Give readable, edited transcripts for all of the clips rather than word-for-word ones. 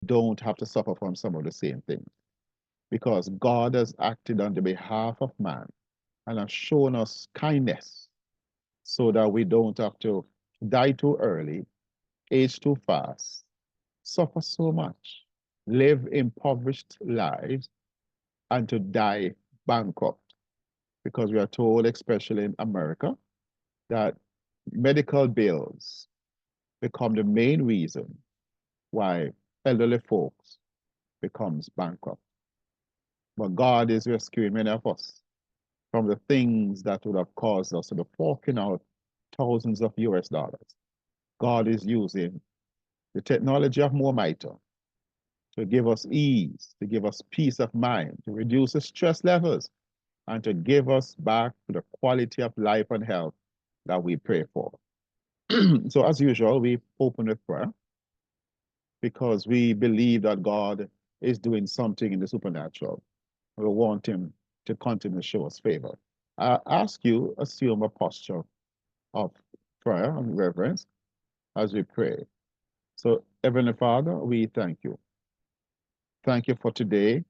don't have to suffer from some of the same things because God has acted on the behalf of man and has shown us kindness so that we don't have to die too early, age too fast, suffer so much, live impoverished lives, and to die bankrupt. Because we are told, especially in America, that medical bills become the main reason why elderly folks becomes bankrupt. But God is rescuing many of us from the things that would have caused us to be forking out thousands of US dollars. God is using the technology of MoMITRE to give us ease, to give us peace of mind, to reduce the stress levels, and to give us back the quality of life and health that we pray for. So as usual, we open with prayer because we believe that God is doing something in the supernatural. We want him to continue to show us favor. I ask you, assume a posture of prayer and reverence as we pray. So, Heavenly Father, we thank you. Thank you for today.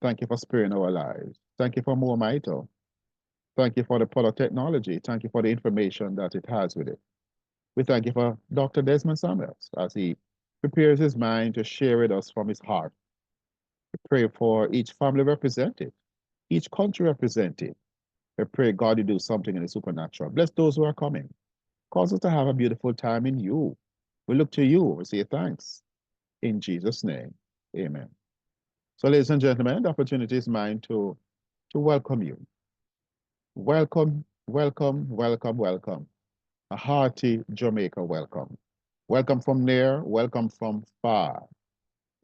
Thank you for sparing our lives. Thank you for MoMITRE. Thank you for the product technology. Thank you for the information that it has with it. We thank you for Dr. Desmond Samuels as he prepares his mind to share with us from his heart. We pray for each family represented, each country represented. We pray God to do something in the supernatural. Bless those who are coming. Cause us to have a beautiful time in you. We look to you. We say thanks. In Jesus' name, amen. So, ladies and gentlemen, the opportunity is mine to welcome you. Welcome, welcome, welcome, welcome. A hearty Jamaica welcome. Welcome from near, welcome from far.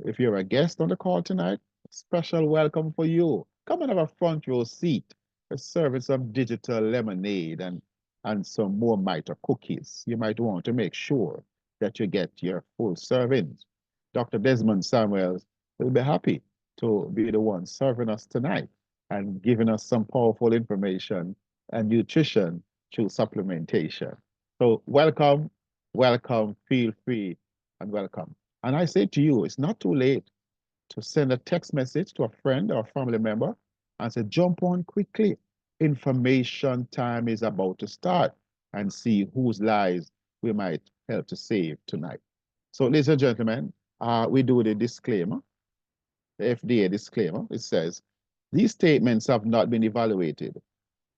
If you're a guest on the call tonight, a special welcome for you. Come and have a front row seat. We're serving some digital lemonade and some more MoMITRE cookies. You might want to make sure that you get your full servings. Dr. Desmond Samuels will be happy to be the one serving us tonight and giving us some powerful information and nutrition through supplementation. So welcome, welcome, feel free, and welcome. And I say to you, it's not too late to send a text message to a friend or a family member and say, jump on quickly. Information time is about to start and see whose lives we might help to save tonight. So, ladies and gentlemen, we do the disclaimer, the FDA disclaimer. It says, these statements have not been evaluated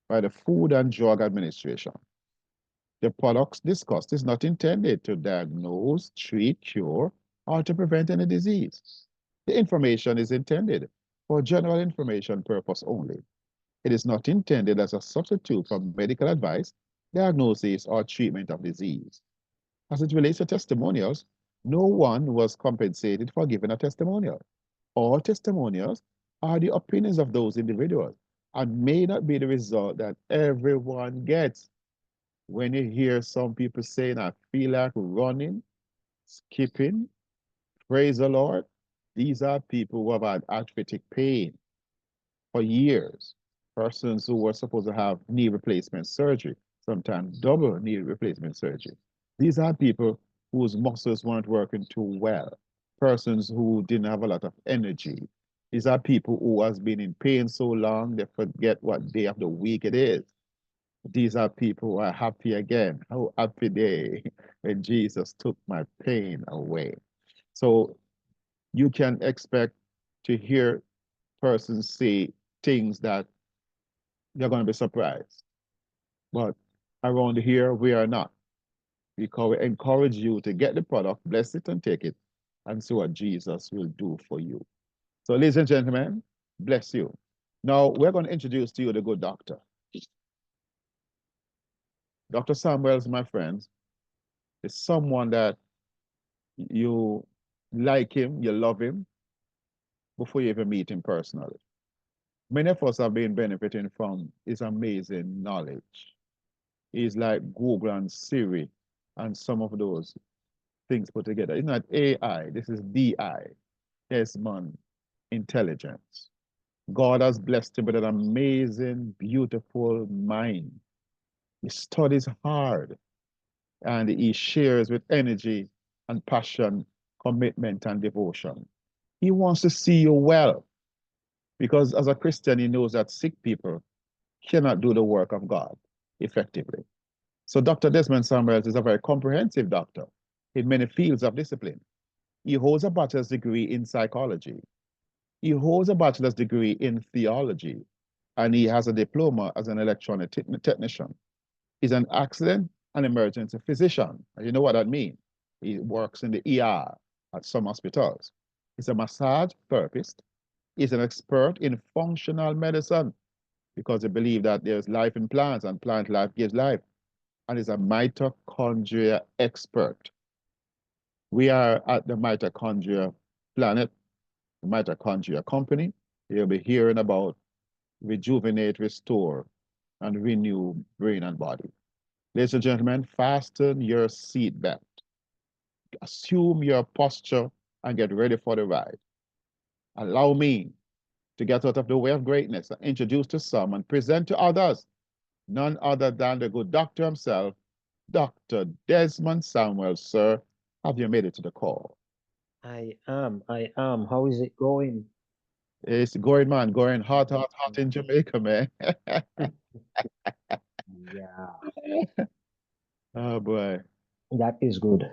by the Food and Drug Administration. The products discussed is not intended to diagnose, treat, cure, or to prevent any disease. The information is intended for general information purpose only. It is not intended as a substitute for medical advice, diagnosis, or treatment of disease. As it relates to testimonials, no one was compensated for giving a testimonial. All testimonials are the opinions of those individuals and may not be the result that everyone gets. When you hear some people saying, I feel like running, skipping, praise the Lord, these are people who have had arthritic pain for years. Persons who were supposed to have knee replacement surgery, sometimes double knee replacement surgery. These are people whose muscles weren't working too well. Persons who didn't have a lot of energy. These are people who has been in pain so long they forget what day of the week it is. These are people who are happy again. Oh, happy day when Jesus took my pain away. So you can expect to hear persons say things that you're going to be surprised. But around here, we are not. We encourage you to get the product, bless it, and take it, and see what Jesus will do for you. So, ladies and gentlemen, bless you. Now, we're going to introduce to you the good doctor. Dr. Samuels, my friends, is someone that you like him, you love him, before you even meet him personally. Many of us have been benefiting from his amazing knowledge. He's like Google and Siri and some of those things put together. It's not AI, this is DI, Desmond Intelligence. God has blessed him with an amazing, beautiful mind. He studies hard and he shares with energy and passion commitment, and devotion. He wants to see you well because as a Christian, he knows that sick people cannot do the work of God effectively. So Dr. Desmond Samuels is a very comprehensive doctor in many fields of discipline. He holds a bachelor's degree in psychology. He holds a bachelor's degree in theology, and he has a diploma as an electronic technician. He's an accident and emergency physician. And you know what that means? He works in the ER at some hospitals. He's a massage therapist. He's an expert in functional medicine because they believe that there's life in plants and plant life gives life. And he's a mitochondria expert. We are at the mitochondria planet, the mitochondria company. You'll be hearing about rejuvenate, restore, and renew brain and body. Ladies and gentlemen, fasten your seatbelt. Assume your posture and get ready for the ride. Allow me to get out of the way of greatness and introduce to some and present to others none other than the good doctor himself, Dr. Desmond Samuel. Sir, have you made it to the call? I am. How is it going? It's going, man, going hot, hot, hot in Jamaica, man. Yeah, Oh boy. that is good.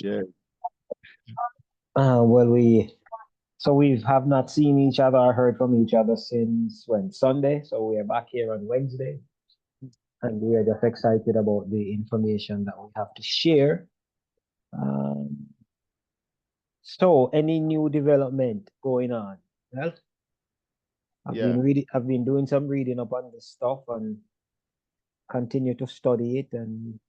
Yeah. Well, we have not seen each other or heard from each other since when Sunday. So we are back here on Wednesday, and we are just excited about the information that we have to share. Um, so any new development going on? Well, Yeah. I've been doing some reading up on this stuff and continue to study it and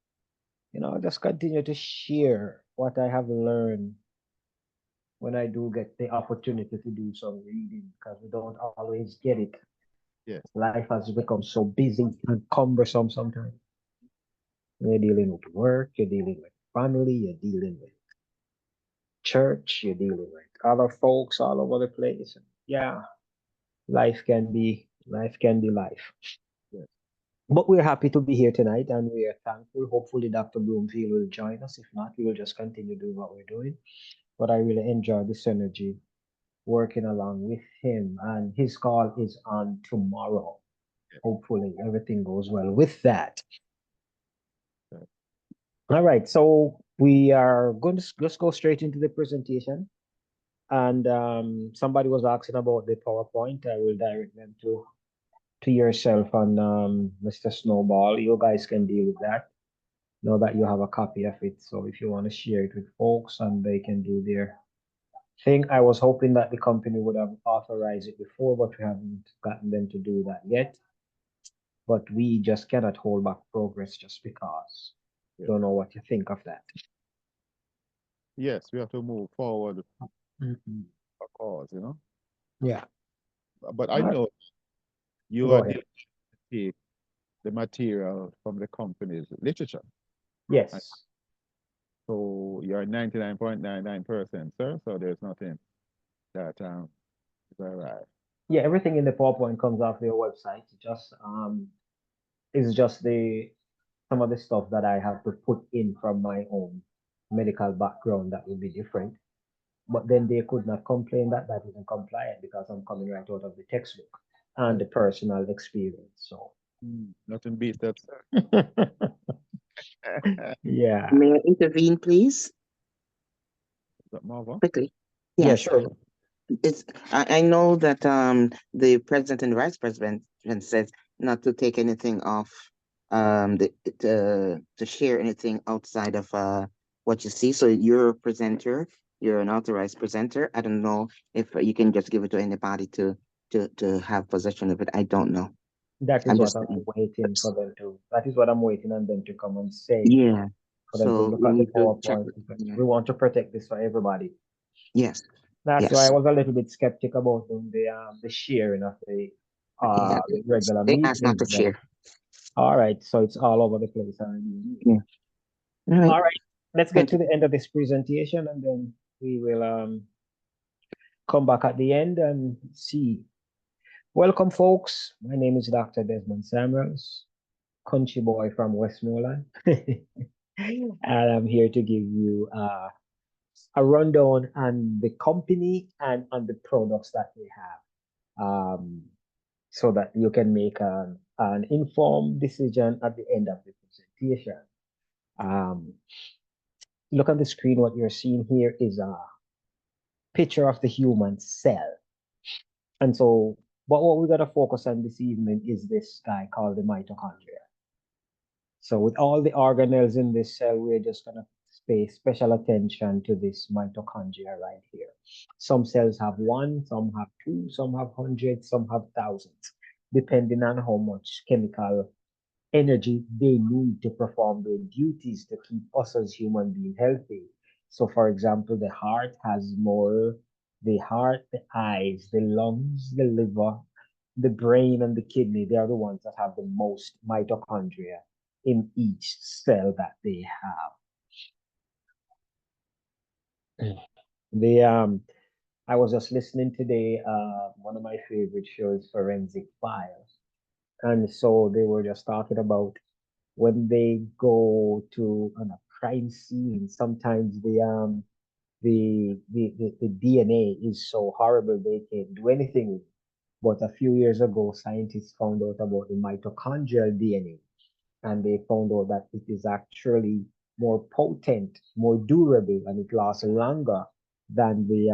just continue to share what I have learned when I do get the opportunity to do some reading because we don't always get it. Yeah. Life has become so busy and cumbersome sometimes. You're dealing with work, you're dealing with family, you're dealing with church, you're dealing with other folks all over the place. Yeah, life can be life. Yeah. But we're happy to be here tonight and we are thankful. Hopefully, Dr. Bloomfield will join us. If not, we will just continue doing what we're doing. But I really enjoy this energy working along with him, and his call is on tomorrow. Hopefully, everything goes well with that. Yeah. All right, so we are going to just go straight into the presentation. And somebody was asking about the PowerPoint. I will direct them to yourself and Mr. Snowball. You guys can deal with that. Know that you have a copy of it. So if you want to share it with folks and they can do their thing. I was hoping that the company would have authorized it before, but we haven't gotten them to do that yet. But we just cannot hold back progress just because. Yeah. Don't know what you think of that. Yes, we have to move forward, Mhm. of course, Yeah. But I All right. know you Go are ahead. dealing with the material from the company's literature. And Yes. so you're 99.99%, sir. So there's nothing that is all right. Yeah, everything in the PowerPoint comes off their website. Just it's just the some of the stuff that I have to put in from my own medical background that will be different. But then they could not complain that that isn't compliant because I'm coming right out of the textbook and Yes. the personal experience. So Nothing beats that, sir. yeah, May I intervene, please? Is that Marva? Quickly. yeah, Yes. sure. It's I know that the president and vice president says not to take anything off the to share anything outside of what you see. So you're a presenter, you're an authorized presenter. I don't know if you can just give it to anybody to have possession of it. I don't know. That I'm is what just I'm waiting for them to. That is what I'm waiting on them to come and say. yeah. For them to So look we at the need to check. PowerPoint because Yeah. we want to protect this for everybody. Yes. That's why I Yes. was a little bit skeptic about the sharing of Yeah. the regular They asked not meeting. to But share. all right, so it's all over the place already. Yeah. All right. All right, let's get Thank to you. the end of this presentation and then we will come back at the end and see. Welcome, folks. My name is Dr. Desmond Samuels, country boy from Westmoreland. And I'm here to give you a rundown on the company and on the products that they have, so that you can make an informed decision at the end of the presentation. Look on the screen. What you're seeing here is a picture of the human cell. And so, but what we're going to focus on this evening is this guy called the mitochondria. So with all the organelles in this cell, we're just going to pay special attention to this mitochondria right here. Some cells have one, some have two, some have hundreds, some have thousands, depending on how much chemical energy they need to perform their duties to keep us as human beings healthy. So for example, the heart has more, the heart, the eyes, the lungs, the liver, the brain, and the kidney, they are the ones that have the most mitochondria in each cell that they have. I was just listening today, one of my favorite shows, Forensic Files. And so they were just talking about when they go to a crime scene, sometimes the DNA is so horrible they can't do anything with it. But a few years ago, scientists found out about the mitochondrial DNA, and they found out that it is actually more potent, more durable, and it lasts longer than the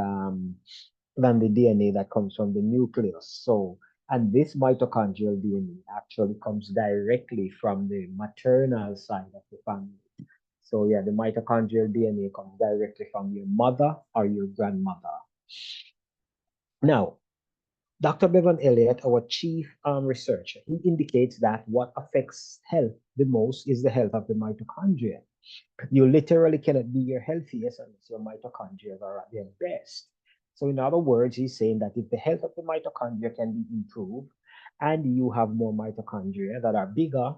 DNA that comes from the nucleus. So, and this mitochondrial DNA actually comes directly from the maternal side of the family. So yeah, the mitochondrial DNA comes directly from your mother or your grandmother. Now, Dr. Bevan Elliott, our chief researcher, he indicates that what affects health the most is the health of the mitochondria. You literally cannot be your healthiest unless your mitochondria are at their best. So, in other words, he's saying that if the health of the mitochondria can be improved and you have more mitochondria that are bigger,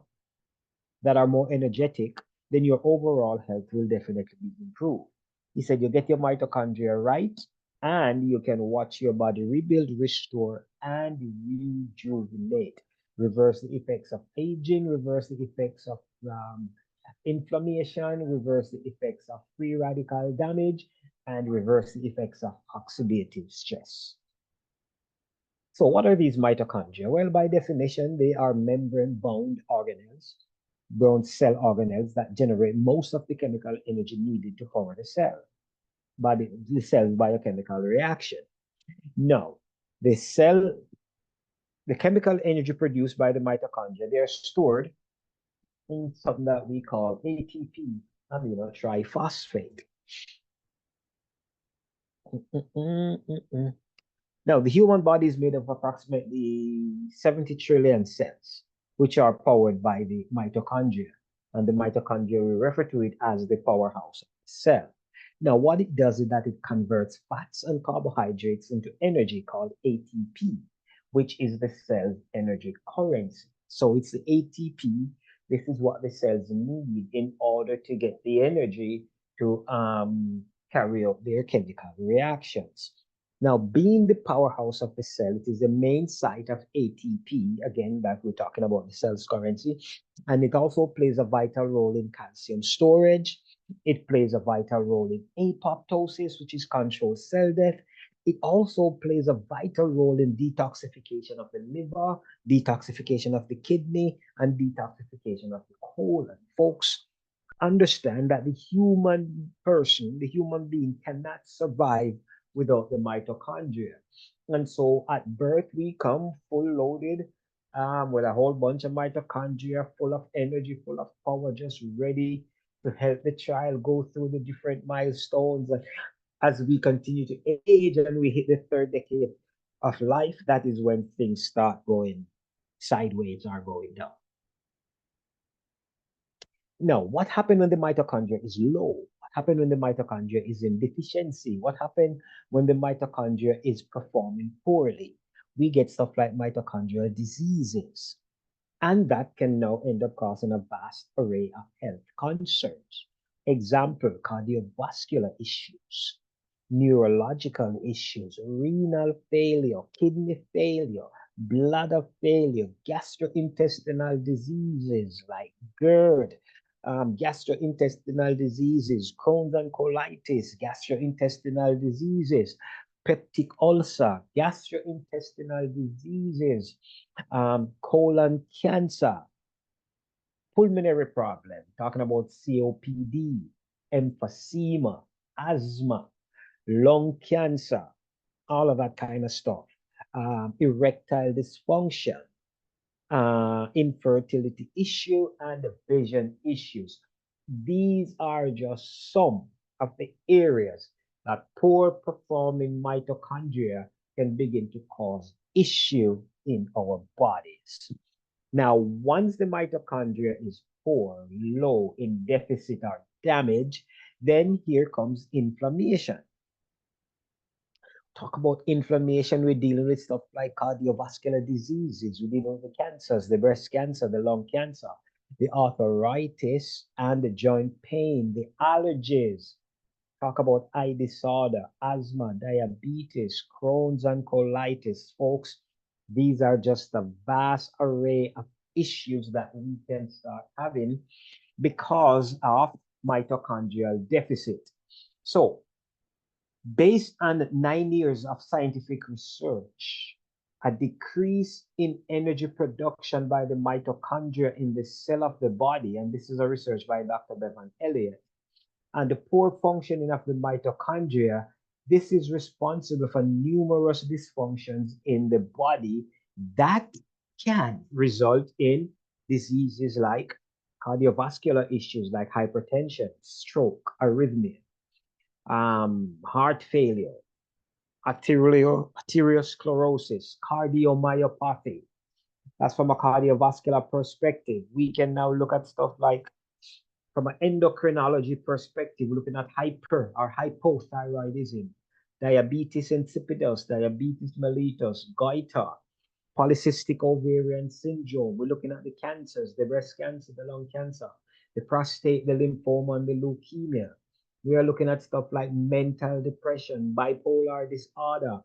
that are more energetic, then your overall health will definitely be improved. He said you get your mitochondria right, and you can watch your body rebuild, restore, and rejuvenate. Reverse the effects of aging, reverse the effects of inflammation, reverse the effects of free radical damage, and reverse the effects of oxidative stress. So what are these mitochondria? Well, by definition, they are membrane-bound organelles, brown cell organelles that generate most of the chemical energy needed to power the cell by the cell's biochemical reaction. Now, the chemical energy produced by the mitochondria, they are stored in something that we call ATP, amino triphosphate. Now, the human body is made of approximately 70 trillion cells, which are powered by the mitochondria. And the mitochondria, we refer to it as the powerhouse of the cell. Now, what it does is that it converts fats and carbohydrates into energy called ATP, which is the cell's energy currency. So it's the ATP. This is what the cells need in order to get the energy to carry out their chemical reactions. Now, being the powerhouse of the cell, it is the main site of ATP, again, that we're talking about the cell's currency, and it also plays a vital role in calcium storage. It plays a vital role in apoptosis, which is controlled cell death. It also plays a vital role in detoxification of the liver, detoxification of the kidney, and detoxification of the colon. Folks, understand that the human person, the human being, cannot survive without the mitochondria. And so at birth, we come full loaded with a whole bunch of mitochondria, full of energy, full of power, just ready to help the child go through the different milestones. And as we continue to age and we hit the third decade of life, that is when things start going sideways or going down. Now, what happened when the mitochondria is low? What happened when the mitochondria is in deficiency? What happened when the mitochondria is performing poorly? We get stuff like mitochondrial diseases. And that can now end up causing a vast array of health concerns. Example, cardiovascular issues, neurological issues, renal failure, kidney failure, bladder failure, gastrointestinal diseases like GERD, gastrointestinal diseases, Crohn's and colitis, gastrointestinal diseases, peptic ulcer, gastrointestinal diseases, colon cancer, pulmonary problem, talking about COPD, emphysema, asthma, lung cancer, all of that kind of stuff, erectile dysfunction, infertility issue, and vision issues. These are just some of the areas that poor performing mitochondria can begin to cause issue in our bodies. Now, once the mitochondria is poor, low, in deficit, or damaged, then here comes inflammation. Talk about inflammation, we're dealing with stuff like cardiovascular diseases, we're dealing with the cancers, the breast cancer, the lung cancer, the arthritis, and the joint pain, the allergies. Talk about eye disorder, asthma, diabetes, Crohn's and colitis. Folks, these are just a vast array of issues that we can start having because of mitochondrial deficit. So, based on 9 years of scientific research, a decrease in energy production by the mitochondria in the cell of the body, and this is a research by Dr. Bevan Elliott, and the poor functioning of the mitochondria, this is responsible for numerous dysfunctions in the body that can result in diseases like cardiovascular issues like hypertension, stroke, arrhythmia, heart failure, arteriosclerosis, cardiomyopathy. That's from a cardiovascular perspective. We can now look at stuff like, from an endocrinology perspective, we're looking at hyper or hypothyroidism, diabetes insipidus, diabetes mellitus, goiter, polycystic ovarian syndrome. We're looking at the cancers, the breast cancer, the lung cancer, the prostate, the lymphoma, and the leukemia. We are looking at stuff like mental depression, bipolar disorder,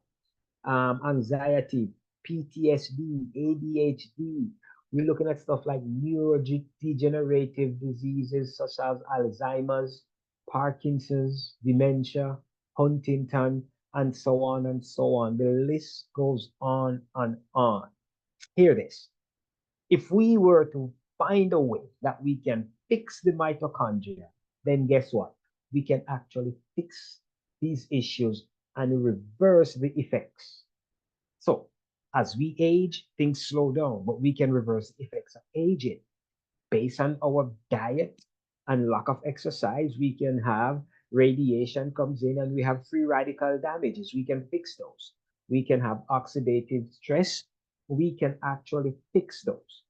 anxiety, PTSD, ADHD. We're looking at stuff like neurodegenerative diseases such as Alzheimer's, Parkinson's, dementia, Huntington, and so on and so on. The list goes on and on. Hear this. If we were to find a way that we can fix the mitochondria, then guess what? We can actually fix these issues and reverse the effects. So, as we age, things slow down, but we can reverse the effects of aging. Based on our diet and lack of exercise, we can have radiation comes in and we have free radical damages. We can fix those. We can have oxidative stress. We can actually fix those.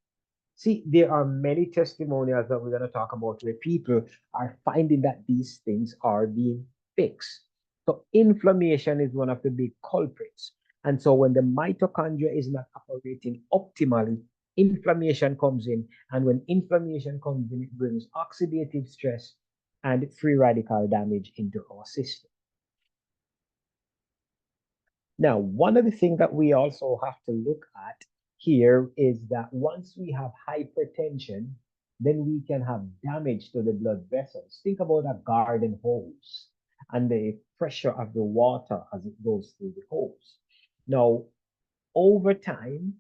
See, there are many testimonials that we're going to talk about where people are finding that these things are being fixed. So inflammation is one of the big culprits. And so when the mitochondria is not operating optimally, inflammation comes in. And when inflammation comes in, it brings oxidative stress and free radical damage into our system. Now, one of the things that we also have to look at here is that once we have hypertension, then we can have damage to the blood vessels. Think about a garden hose and the pressure of the water as it goes through the hose. Now, over time,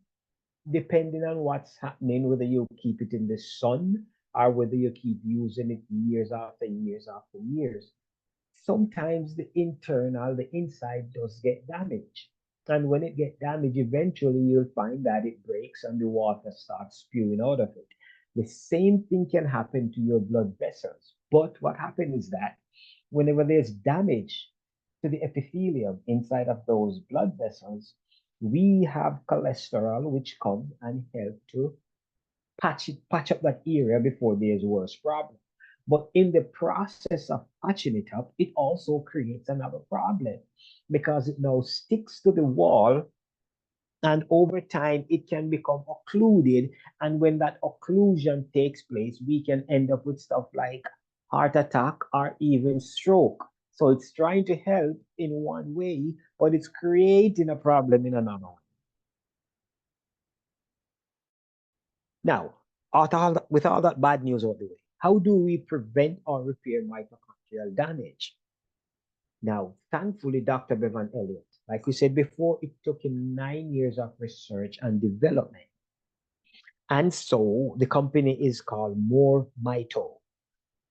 depending on what's happening, whether you keep it in the sun or whether you keep using it years after years after years, sometimes the inside does get damaged. And when it gets damaged, eventually you'll find that it breaks and the water starts spewing out of it. The same thing can happen to your blood vessels. But what happens is that whenever there's damage to the epithelium inside of those blood vessels, we have cholesterol which come and help to patch up that area before there's worse problem. But in the process of patching it up, it also creates another problem because it now sticks to the wall, and over time it can become occluded. And when that occlusion takes place, we can end up with stuff like heart attack or even stroke. So it's trying to help in one way, but it's creating a problem in another one. Now, with all that bad news out the way, How do we prevent or repair mitochondrial damage? Now, thankfully, Dr. Bevan Elliott, like we said before, it took him 9 years of research and development. And so the company is called More Mito,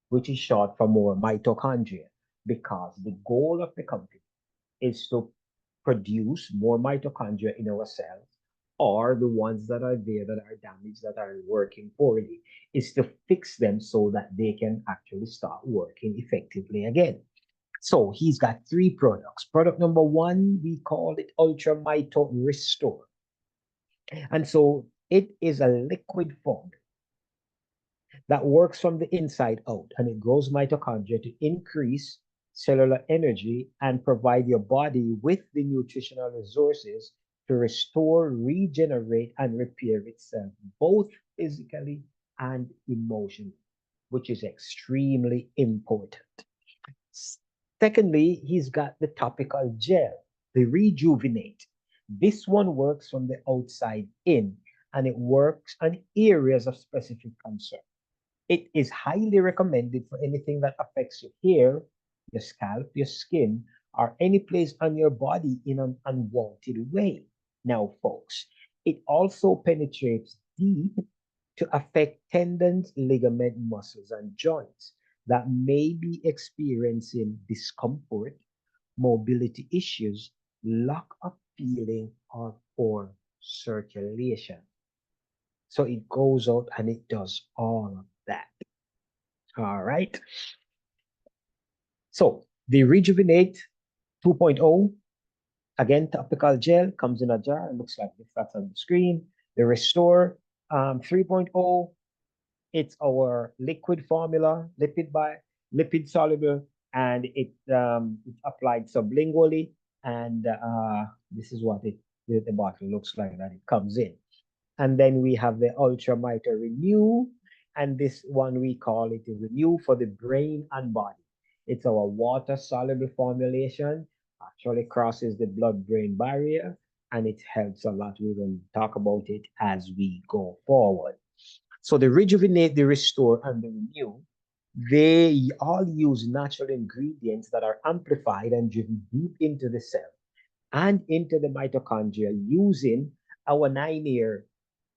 which is short for more mitochondria, because the goal of the company is to produce more mitochondria in our cells, or the ones that are there that are damaged, that are working poorly, is to fix them so that they can actually start working effectively again. So he's got three products. Product number one, we call it Ultra Mito Restore. And so it is a liquid form that works from the inside out, and it grows mitochondria to increase cellular energy and provide your body with the nutritional resources to restore, regenerate, and repair itself, both physically and emotionally, which is extremely important. Secondly, he's got the topical gel, the Rejuvenate. This one works from the outside in, and it works on areas of specific concern. It is highly recommended for anything that affects your hair, your scalp, your skin, or any place on your body in an unwanted way. Now, folks, it also penetrates deep to affect tendons, ligament, muscles, and joints that may be experiencing discomfort, mobility issues, lack of feeling, or poor circulation. So it goes out and it does all of that. All right. So the Rejuvenate 2.0, again, topical gel, comes in a jar. It looks like this. That's on the screen. The Restore 3.0, it's our liquid formula, lipid soluble, and it's applied sublingually. And this is what the bottle looks like that it comes in. And then we have the Ultra Mito Renew, and this one we call it the Renew for the brain and body. It's our water-soluble formulation, actually crosses the blood-brain barrier, and it helps a lot. We're going to talk about it as we go forward. So the Rejuvenate, the Restore, and the Renew, they all use natural ingredients that are amplified and driven deep into the cell and into the mitochondria using our 9-year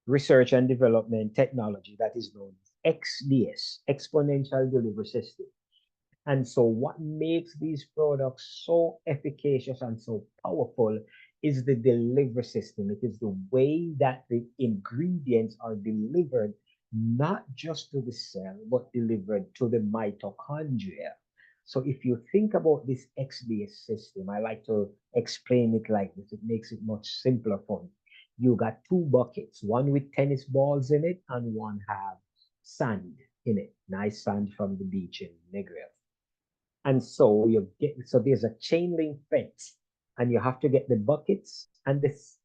research and development technology that is known as XDS, Exponential Delivery System. And so what makes these products so efficacious and so powerful is the delivery system. It is the way that the ingredients are delivered, not just to the cell, but delivered to the mitochondria. So if you think about this XDS system, I like to explain it like this. It makes it much simpler for me. You got two buckets, one with tennis balls in it and one have sand in it, nice sand from the beach in Negril. And so there's a chain link fence, and you have to get the buckets and this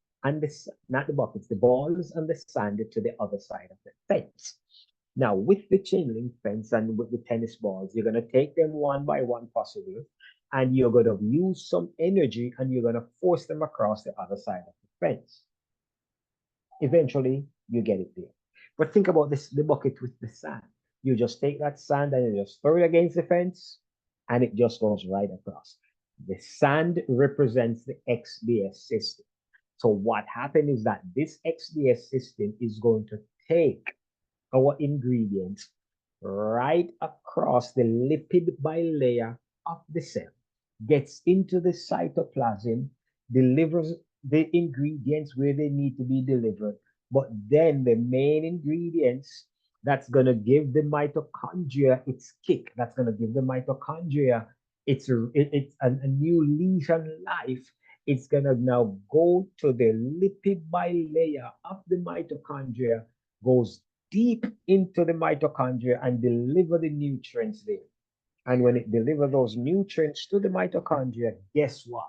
not the buckets, the balls and the sand to the other side of the fence. Now, with the chain link fence and with the tennis balls, you're going to take them one by one possibly, and you're going to use some energy and you're going to force them across the other side of the fence. Eventually, you get it there. But think about this, the bucket with the sand. You just take that sand and you just throw it against the fence, and it just goes right across. The sand represents the XDS system. So what happened is that this XDS system is going to take our ingredients right across the lipid bilayer of the cell, gets into the cytoplasm, delivers the ingredients where they need to be delivered. But then the main ingredients that's going to give the mitochondria its kick, that's going to give the mitochondria it's a new lease on life. It's going to now go to the lipid bilayer of the mitochondria, goes deep into the mitochondria and deliver the nutrients there. And when it delivers those nutrients to the mitochondria, guess what?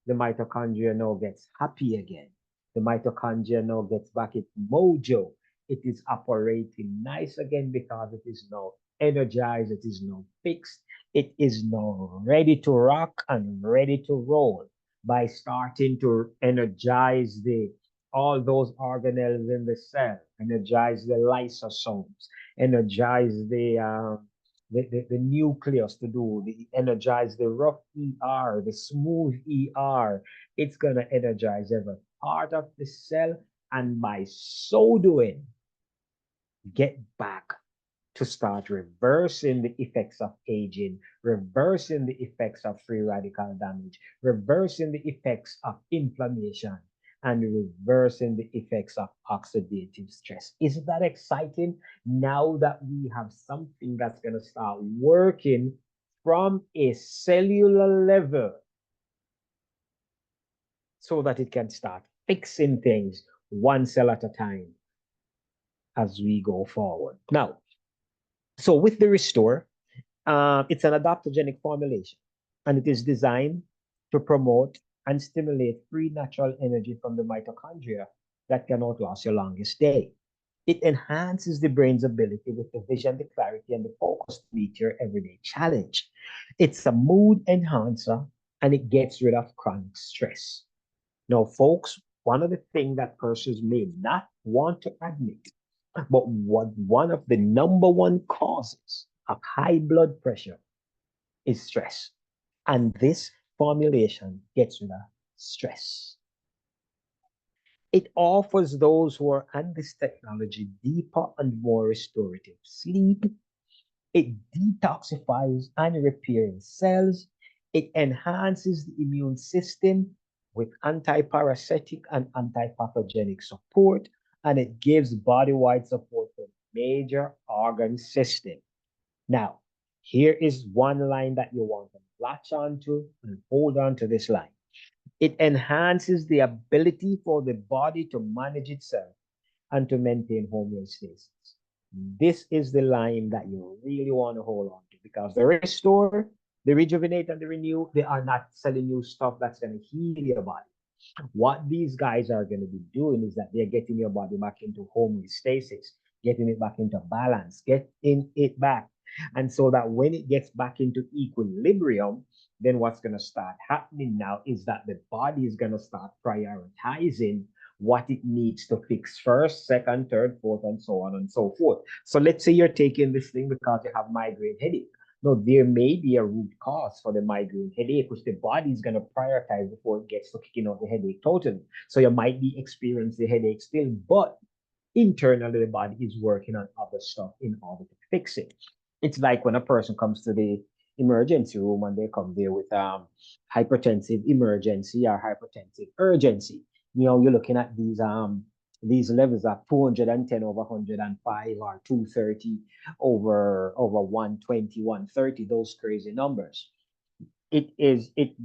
The mitochondria now gets happy again. The mitochondria now gets back its mojo. It is operating nice again because it is now energized, it is now fixed, it is now ready to rock and ready to roll by starting to energize all those organelles in the cell, energize the lysosomes, energize the nucleus to do, energize the rough ER, the smooth ER. It's going to energize every part of the cell. And by so doing, get back to start reversing the effects of aging, reversing the effects of free radical damage, reversing the effects of inflammation, and reversing the effects of oxidative stress. Isn't that exciting? Now that we have something that's going to start working from a cellular level so that it can start fixing things one cell at a time as we go forward. Now, so with the Restore, it's an adaptogenic formulation, and it is designed to promote and stimulate free natural energy from the mitochondria that can outlast your longest day. It enhances the brain's ability with the vision, the clarity, and the focus to meet your everyday challenge. It's a mood enhancer, and it gets rid of chronic stress. Now, folks, one of the things that persons may not want to admit, but one of the number one causes of high blood pressure is stress. And this formulation gets rid of stress. It offers those who are on this technology deeper and more restorative sleep. It detoxifies and repairs cells. It enhances the immune system with anti-parasitic and anti-pathogenic support, and it gives body-wide support for major organ system. Now, here is one line that you want to latch onto and hold on to this line. It enhances the ability for the body to manage itself and to maintain homeostasis. This is the line that you really want to hold on to, because the Restore, the Rejuvenate, and the Renew, they are not selling you stuff that's going to heal your body. What these guys are going to be doing is that they're getting your body back into homeostasis, getting it back into balance, getting it back. And so that when it gets back into equilibrium, then what's going to start happening now is that the body is going to start prioritizing what it needs to fix first, second, third, fourth, and so on and so forth. So let's say you're taking this thing because you have migraine headache. No, there may be a root cause for the migraine headache, which the body is going to prioritize before it gets to kicking out the headache totally. So you might be experiencing the headache still, but internally the body is working on other stuff in order to fix it. It's like when a person comes to the emergency room and they come there with hypertensive emergency or hypertensive urgency. You know, you're looking at these levels of 210 over 105 or 230 over 120, 130, those crazy numbers. It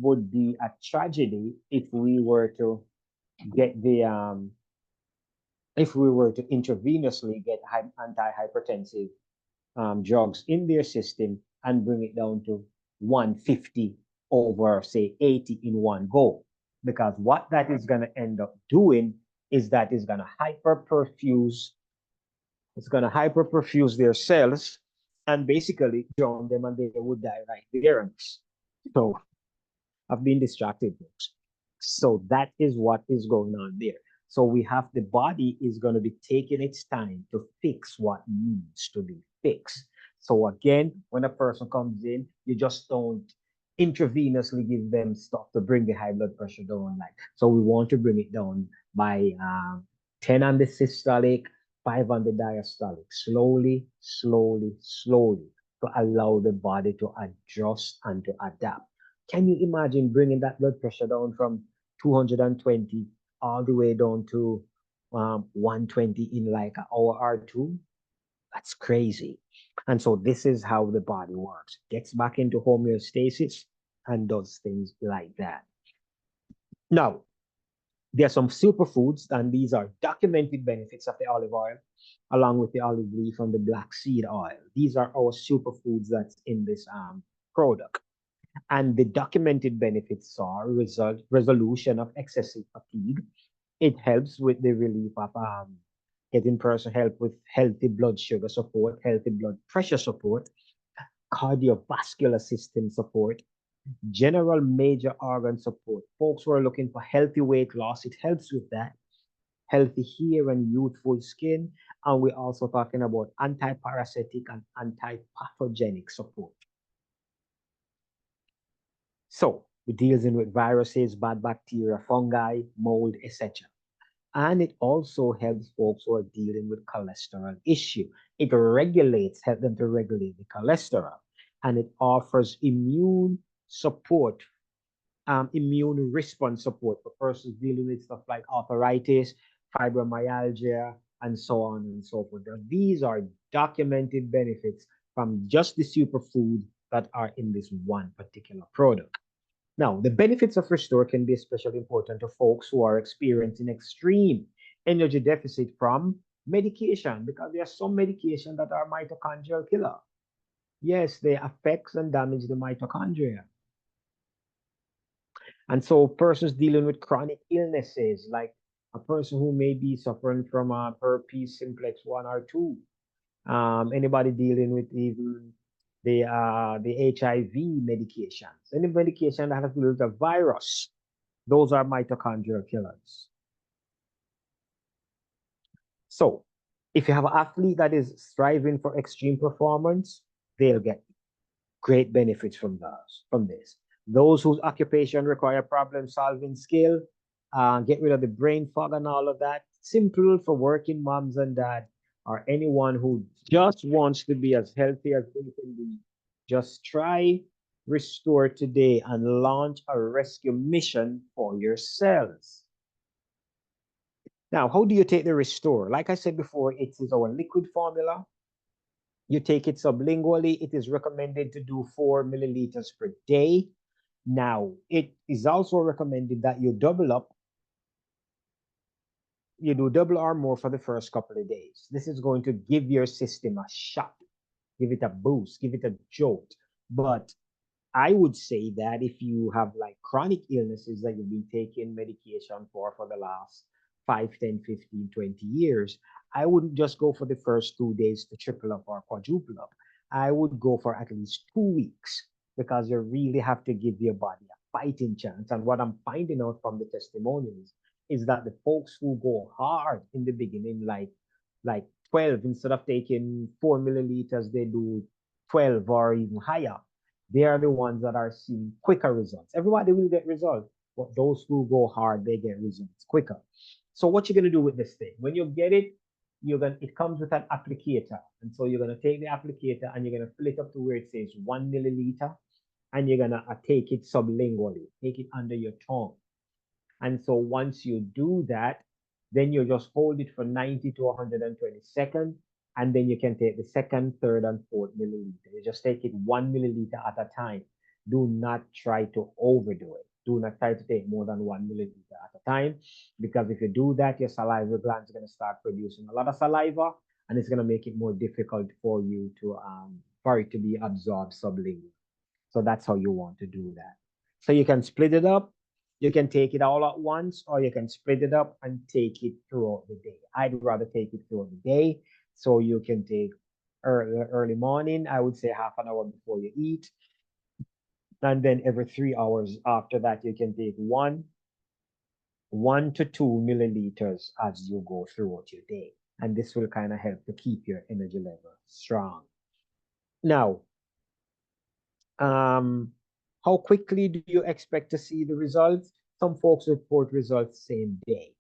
would be a tragedy if we were to get if we were to intravenously get antihypertensive drugs in their system and bring it down to 150 over, say, 80 in one go. Because what that is going to end up doing is that it's going to hyperperfuse their cells and basically drown them, and they would die right there. So I've been distracted, folks. So that is what is going on there. So we have the body is going to be taking its time to fix what needs to be fixed. So again, when a person comes in, you just don't intravenously give them stuff to bring the high blood pressure down. Like, so we want to bring it down by 10 on the systolic, 5 on the diastolic, slowly, slowly, slowly, to allow the body to adjust and to adapt. Can you imagine bringing that blood pressure down from 220 all the way down to 120 in like an hour or two? That's crazy. And so this is how the body works. Gets back into homeostasis and does things like that. Now, there are some superfoods, and these are documented benefits of the olive oil, along with the olive leaf and the black seed oil. These are our superfoods that's in this product. And the documented benefits are resolution of excessive fatigue. It helps with the relief of getting person help with healthy blood sugar support, healthy blood pressure support, cardiovascular system support, general major organ support. Folks who are looking for healthy weight loss, it helps with that. healthy hair and youthful skin. And we're also talking about anti-parasitic and anti-pathogenic support. So it deals in with viruses, bad bacteria, fungi, mold, etc. And it also helps folks who are dealing with cholesterol issue. It regulates, help them to regulate the cholesterol. And it offers immune support, immune response support for persons dealing with stuff like arthritis, fibromyalgia, and so on and so forth. Now, these are documented benefits from just the superfood that are in this one particular product. Now, the benefits of Restore can be especially important to folks who are experiencing extreme energy deficit from medication, because there are some medication that are mitochondrial killer. Yes, they affect and damage the mitochondria. And so persons dealing with chronic illnesses, like a person who may be suffering from herpes simplex 1 or 2, anybody dealing with even the HIV medications, any medication that has to do with a virus, those are mitochondrial killers. So if you have an athlete that is striving for extreme performance, they'll get great benefits from this. Those whose occupation require problem-solving skill, get rid of the brain fog and all of that. Simple for working moms and dad, or anyone who just wants to be as healthy as they can be. Just try Restore today and launch a rescue mission for your cells. Now, how do you take the Restore? Like I said before, it is our liquid formula. You take it sublingually. It is recommended to do 4 milliliters per day. Now, it is also recommended that you double up. You do double or more for the first couple of days. This is going to give your system a shot, give it a boost, give it a jolt. But I would say that if you have like chronic illnesses that you've been taking medication for the last 5, 10, 15, 20 years, I wouldn't just go for the first 2 days to triple up or quadruple up. I would go for at least 2 weeks, because you really have to give your body a fighting chance. And what I'm finding out from the testimonials is that the folks who go hard in the beginning, like 12, instead of taking 4 milliliters, they do 12 or even higher. They are the ones that are seeing quicker results. Everybody will get results, but those who go hard, they get results quicker. So what you're gonna do with this thing, when you get it, it comes with an applicator. And so you're gonna take the applicator and you're gonna fill it up to where it says 1 milliliter, and you're gonna take it sublingually, take it under your tongue. And so once you do that, then you just hold it for 90 to 120 seconds, and then you can take the second, third, and fourth milliliter. You just take it 1 milliliter at a time. Do not try to overdo it. Do not try to take more than 1 milliliter at a time, because if you do that, your salivary glands are going to start producing a lot of saliva, and it's going to make it more difficult for you to for it to be absorbed sublingually. So that's how you want to do that. So you can split it up. You can take it all at once, or you can split it up and take it throughout the day. I'd rather take it throughout the day. So you can take early morning, I would say half an hour before you eat. And then every 3 hours after that, you can take 1 to 2 milliliters as you go throughout your day. And this will kind of help to keep your energy level strong. Now, how quickly do you expect to see the results? Some folks report results same day.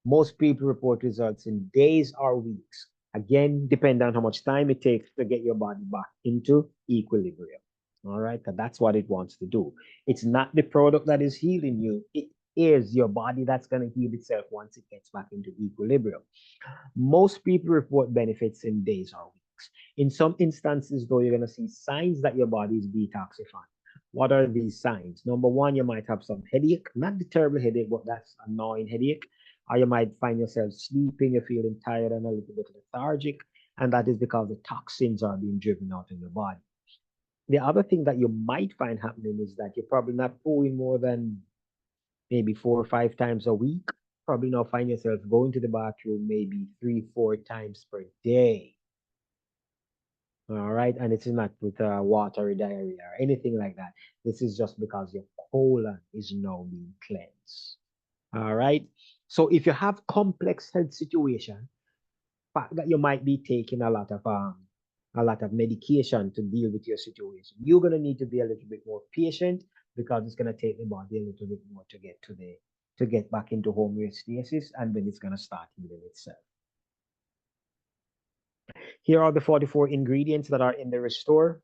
Most people report results in days or weeks. Again, depending on how much time it takes to get your body back into equilibrium. All right, because that's what it wants to do. It's not the product that is healing you. It is your body that's going to heal itself once it gets back into equilibrium. Most people report benefits in days or weeks. In some instances, though, you're going to see signs that your body is detoxifying. What are these signs? Number one, you might have some headache, not the terrible headache, but that's annoying headache. Or you might find yourself sleeping, you're feeling tired and a little bit lethargic, and that is because the toxins are being driven out in your body. The other thing that you might find happening is that you're probably not pooing more than maybe 4 or 5 times a week. Probably now find yourself going to the bathroom maybe 3, 4 times per day. All right, and it's not with watery diarrhea or anything like that. This is just because your colon is now being cleansed. All right, So if you have complex health situation, fact that you might be taking a lot of medication to deal with your situation, you're gonna need to be a little bit more patient because it's gonna take the body a little bit more to get back into homeostasis, and then it's gonna start healing itself. Here are the 44 ingredients that are in the Restore.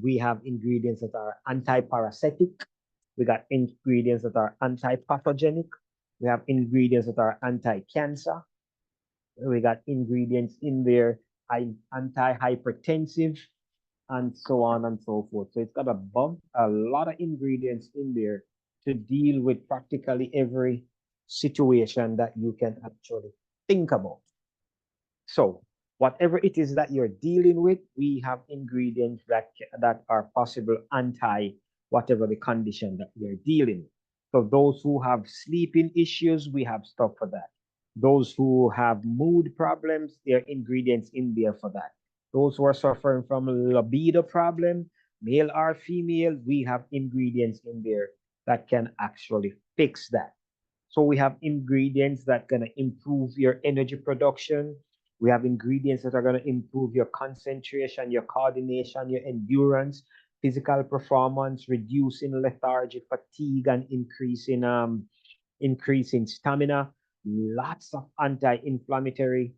We have ingredients that are anti-parasitic. We got ingredients that are anti-pathogenic. We have ingredients that are anti-cancer. We got ingredients in there, anti-hypertensive, and so on and so forth. So it's got a lot of ingredients in there to deal with practically every situation that you can actually think about. So whatever it is that you're dealing with, we have ingredients that are possible anti whatever the condition that you're dealing with. So those who have sleeping issues, we have stuff for that. Those who have mood problems, there are ingredients in there for that. Those who are suffering from libido problem, male or female, we have ingredients in there that can actually fix that. So we have ingredients that gonna improve your energy production. We have ingredients that are gonna improve your concentration, your coordination, your endurance, physical performance, reducing lethargy, fatigue, and increasing stamina. Lots of anti-inflammatory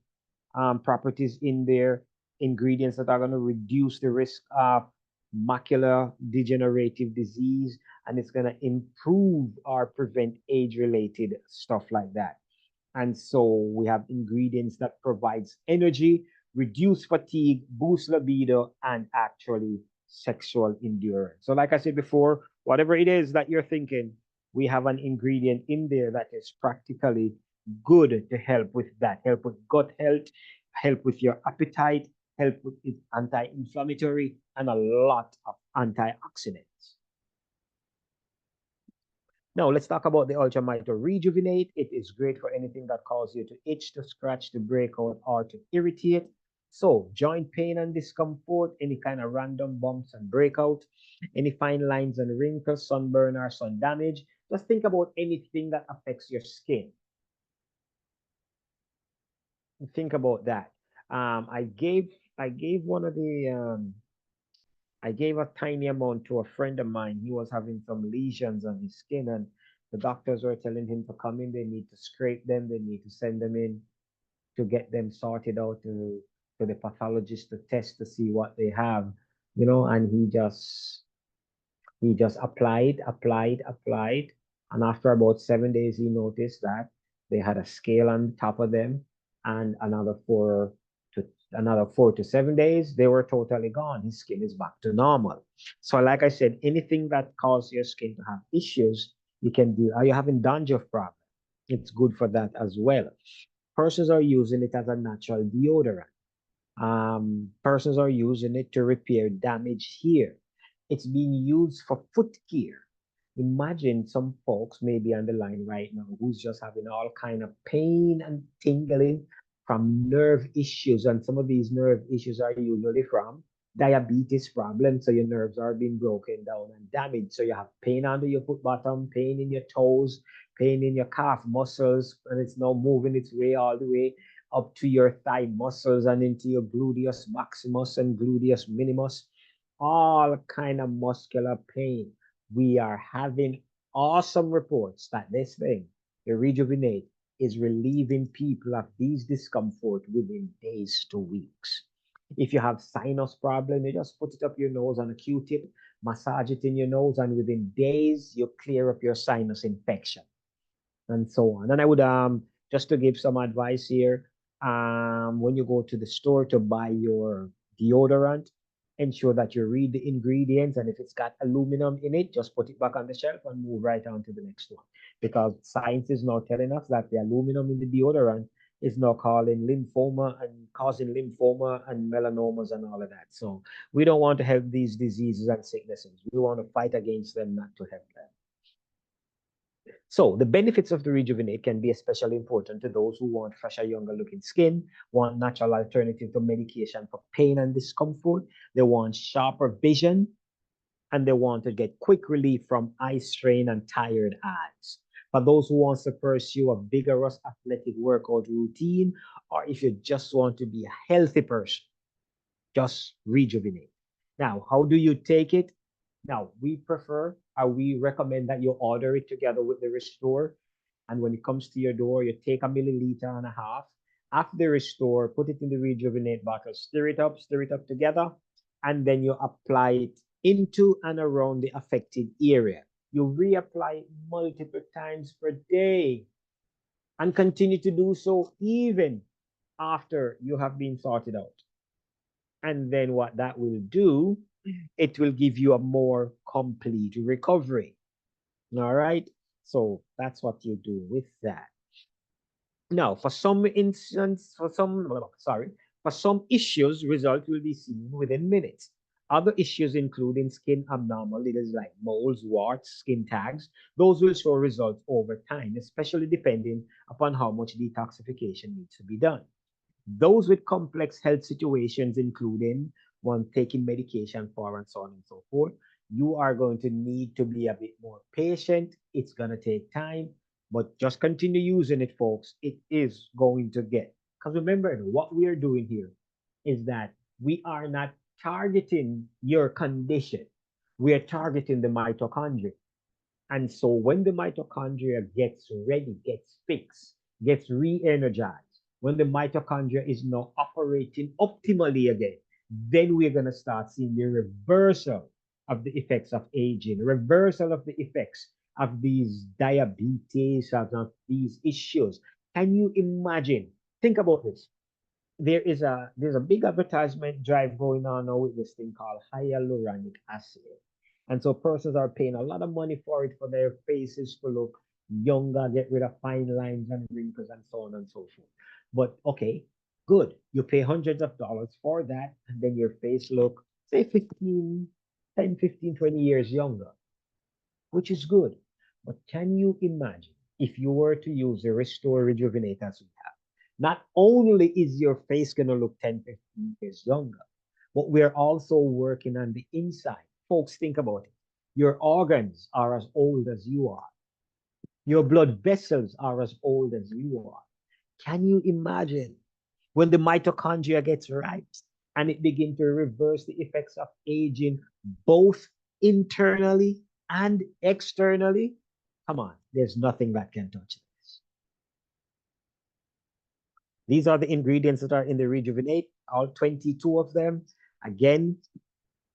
properties in there, ingredients that are going to reduce the risk of macular degenerative disease, and it's going to improve or prevent age-related stuff like that. And so we have ingredients that provides energy, reduce fatigue, boost libido, and actually sexual endurance. So like I said before, whatever it is that you're thinking, we have an ingredient in there that is practically good to help with that, help with gut health, help with your appetite, help with anti-inflammatory, and a lot of antioxidants. Now let's talk about the Ultra Mito Rejuvenate. It is great for anything that causes you to itch, to scratch, to break out, or to irritate. So joint pain and discomfort, any kind of random bumps and breakout, any fine lines and wrinkles, sunburn or sun damage. Just think about anything that affects your skin. Think about that. I gave one of the I gave a tiny amount to a friend of mine. He was having some lesions on his skin, and the doctors were telling him to come in. They need to scrape them. They need to send them in to get them sorted out to the pathologist to test to see what they have, you know. And he just applied, and after about 7 days, he noticed that they had a scale on top of them, and another 4 to 7 days, they were totally gone. His skin is back to normal. So like I said, anything that causes your skin to have issues, you can do. Are you having dandruff problem? It's good for that as well. Persons are using it as a natural deodorant. Persons are using it to repair damaged hair. It's being used for foot care. Imagine some folks maybe on the line right now who's just having all kind of pain and tingling from nerve issues, and some of these nerve issues are usually from diabetes problems. So your nerves are being broken down and damaged. So you have pain under your foot bottom, pain in your toes, pain in your calf muscles, and it's now moving its way all the way up to your thigh muscles and into your gluteus maximus and gluteus minimus, all kind of muscular pain. We are having awesome reports that this thing, the Rejuvenate, is relieving people of these discomfort within days to weeks. If you have sinus problem, you just put it up your nose on a Q-tip, massage it in your nose, and within days, you clear up your sinus infection, and so on. And I would, just to give some advice here, when you go to the store to buy your deodorant, ensure that you read the ingredients, and if it's got aluminum in it, just put it back on the shelf and move right on to the next one. Because science is now telling us that the aluminum in the deodorant is now causing lymphoma and melanomas and all of that. So we don't want to help these diseases and sicknesses. We want to fight against them, not to help them. So the benefits of the Rejuvenate can be especially important to those who want fresher, younger looking skin, want natural alternative to medication for pain and discomfort. They want sharper vision, and they want to get quick relief from eye strain and tired eyes. For those who wants to pursue a vigorous athletic workout routine, or if you just want to be a healthy person, just rejuvenate. Now, how do you take it? Now, we recommend that you order it together with the Restore. And when it comes to your door, you take 1.5 milliliters. After the Restore, put it in the Rejuvenate bottle, stir it up together, and then you apply it into and around the affected area. You reapply it multiple times per day and continue to do so even after you have been sorted out. And then what that will do, it will give you a more complete recovery. All right. So that's what you do with that. Now, for some issues, results will be seen within minutes. Other issues, including skin abnormalities like moles, warts, skin tags, those will show results over time, especially depending upon how much detoxification needs to be done. Those with complex health situations, including one taking medication for and so on and so forth, you are going to need to be a bit more patient. It's going to take time, but just continue using it, folks. It is going to get, because remember, what we are doing here is that we are not targeting your condition. We are targeting the mitochondria. And so when the mitochondria gets ready, gets fixed, gets re-energized, when the mitochondria is now operating optimally again, then we're going to start seeing the reversal of the effects of aging, reversal of the effects of these diabetes, of these issues. Can you imagine? Think about this. There's a big advertisement drive going on now with this thing called hyaluronic acid. And so persons are paying a lot of money for it, for their faces to look younger, get rid of fine lines and wrinkles and so on and so forth. But okay, good. You pay hundreds of dollars for that, and then your face look, say 10, 15, 20 years younger, which is good. But can you imagine if you were to use the Restore Rejuvenate as we have? Not only is your face going to look 10, 15 years younger, but we're also working on the inside. Folks, think about it. Your organs are as old as you are. Your blood vessels are as old as you are. Can you imagine when the mitochondria gets right and it begins to reverse the effects of aging, both internally and externally? Come on, there's nothing that can touch this. These are the ingredients that are in the Rejuvenate, all 22 of them. Again,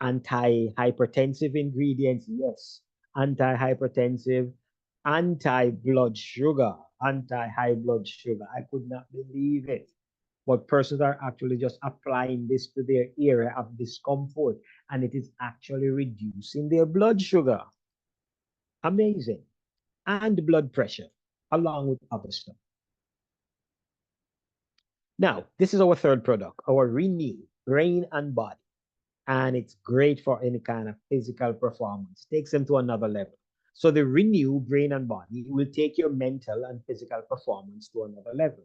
anti-hypertensive ingredients, yes. Anti-hypertensive, anti-blood sugar, anti-high blood sugar. I could not believe it. But persons are actually just applying this to their area of discomfort, and it is actually reducing their blood sugar. Amazing. And blood pressure, along with other stuff. Now, this is our third product, our Renew Brain and Body. And it's great for any kind of physical performance. Takes them to another level. So the Renew Brain and Body will take your mental and physical performance to another level.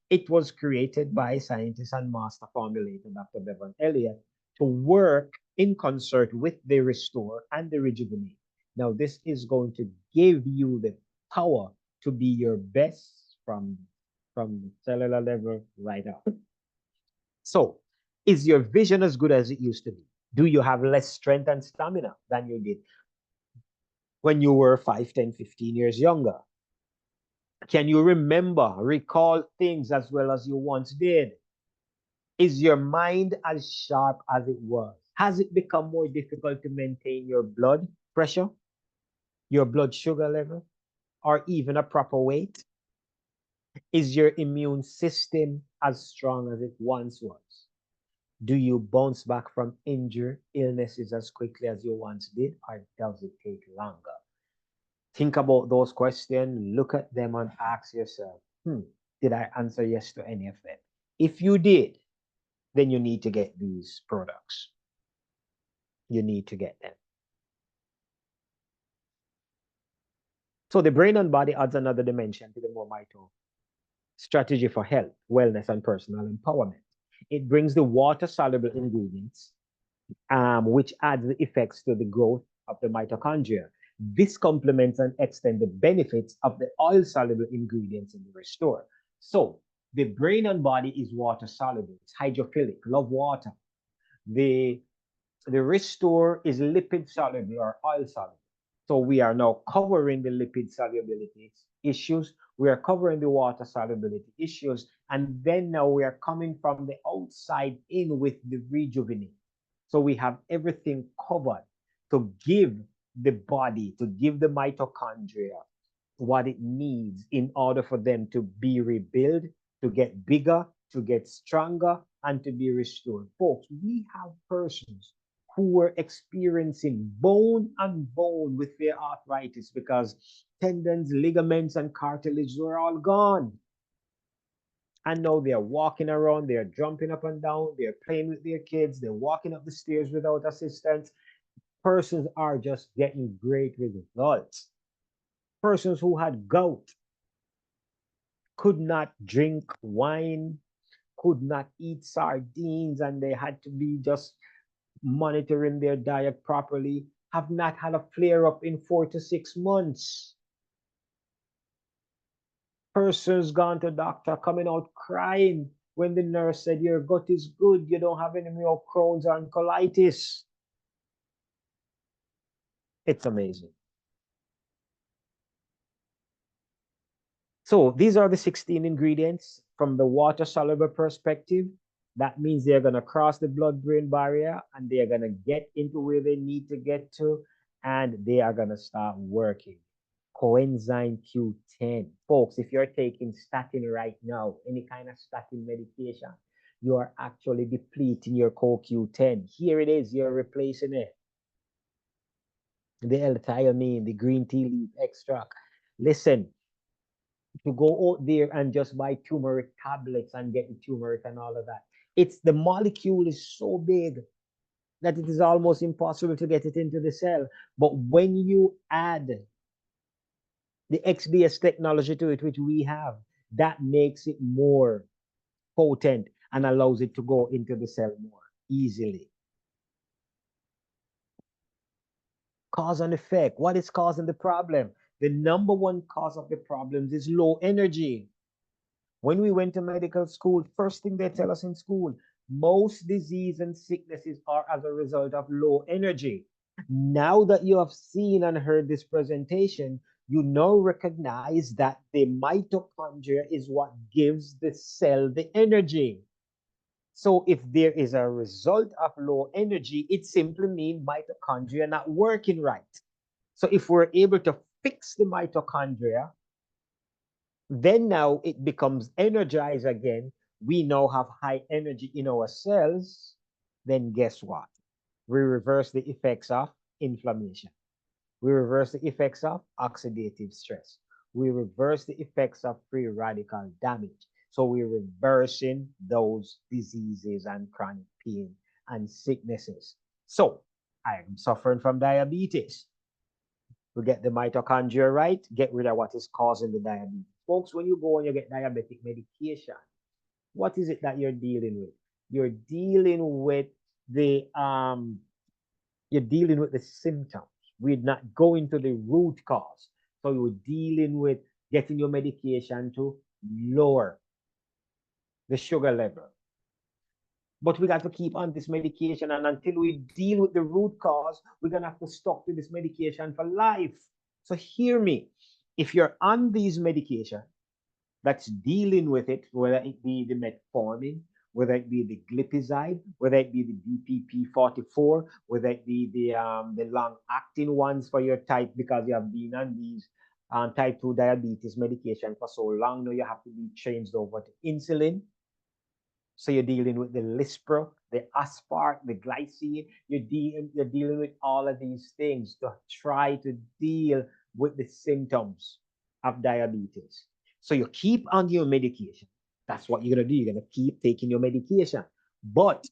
It was created by scientist and master formulator Dr. Bevan Elliott to work in concert with the Restore and the Rejuvenate. Now, this is going to give you the power to be your best from the cellular level right up. So, is your vision as good as it used to be? Do you have less strength and stamina than you did when you were 5, 10, 15 years younger? Can you recall things as well as you once did? Is your mind as sharp as it was? Has it become more difficult to maintain your blood pressure, your blood sugar level, or even a proper weight? Is your immune system as strong as it once was? Do you bounce back from injury, illnesses as quickly as you once did, or does it take longer? Think about those questions, look at them and ask yourself, did I answer yes to any of them? If you did, then you need to get these products. You need to get them. So the brain and body adds another dimension to the Momito strategy for health, wellness, and personal empowerment. It brings the water-soluble ingredients, which adds the effects to the growth of the mitochondria. This complements and extends the benefits of the oil-soluble ingredients in the Restore. So the brain and body is water-soluble. It's hydrophilic, love water. The Restore is lipid-soluble or oil-soluble. So we are now covering the lipid solubility issues. We are covering the water solubility issues. And then now we are coming from the outside in with the rejuvenate. So we have everything covered to give the body, to give the mitochondria what it needs in order for them to be rebuilt, to get bigger, to get stronger, and to be restored. Folks, we have persons who were experiencing bone and bone with their arthritis because tendons, ligaments, and cartilage were all gone. And now they're walking around, they're jumping up and down, they're playing with their kids, they're walking up the stairs without assistance. Persons are just getting great results. Persons who had gout could not drink wine, could not eat sardines, and they had to be just monitoring their diet properly, have not had a flare up in 4 to 6 months. Persons gone to doctor coming out crying when the nurse said your gut is good, you don't have any more Crohn's and colitis. It's amazing. So these are the 16 ingredients from the water soluble perspective. That means they're going to cross the blood-brain barrier and they're going to get into where they need to get to, and they are going to start working. Coenzyme Q10. Folks, if you're taking statin right now, any kind of statin medication, you are actually depleting your CoQ10. Here it is, you're replacing it. The L-thiamine, the green tea leaf extract. Listen, to go out there and just buy turmeric tablets and get the turmeric and all of that, it's the molecule is so big that it is almost impossible to get it into the cell. But when you add the XBS technology to it, which we have, that makes it more potent and allows it to go into the cell more easily. Cause and effect. What is causing the problem? The number one cause of the problems is low energy. When we went to medical school, first thing they tell us in school, most disease and sicknesses are as a result of low energy. Now that you have seen and heard this presentation, you now recognize that the mitochondria is what gives the cell the energy. So if there is a result of low energy, it simply means mitochondria not working right. So if we're able to fix the mitochondria, then now it becomes energized again. We now have high energy in our cells. Then guess what? We reverse the effects of inflammation. We reverse the effects of oxidative stress. We reverse the effects of free radical damage. So we're reversing those diseases and chronic pain and sicknesses. So I am suffering from diabetes. We get the mitochondria right, get rid of what is causing the diabetes. Folks, when you go and you get diabetic medication, what is it that you're dealing with? You're dealing with the symptoms. We're not going to the root cause. So you're dealing with getting your medication to lower the sugar level. But we got to keep on this medication, and until we deal with the root cause, we're gonna have to stop with this medication for life. So hear me. If you're on these medication that's dealing with it, whether it be the metformin, whether it be the glipizide, whether it be the DPP-44, whether it be the long-acting ones for your type, because you have been on these type 2 diabetes medication for so long, now you have to be changed over to insulin. So you're dealing with the Lispro, the Aspart, the glycine. You're dealing with all of these things to try to deal with the symptoms of diabetes. So you keep on your medication. That's what you're going to do. You're going to keep taking your medication. But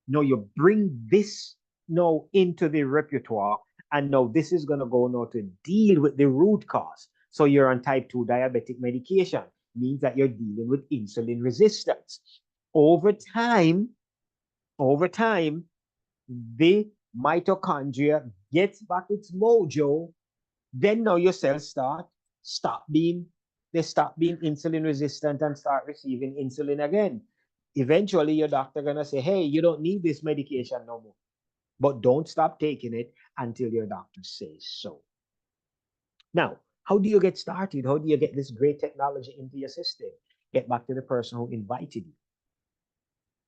now you bring this now into the repertoire, and now this is going to go now to deal with the root cause. So you're on type 2 diabetic medication. Means that you're dealing with insulin resistance. Over time, the mitochondria gets back its mojo Then now your cells stop being insulin resistant and start receiving insulin again. Eventually, your doctor gonna say, "Hey, you don't need this medication no more," but don't stop taking it until your doctor says so. Now, how do you get started? How do you get this great technology into your system? Get back to the person who invited you.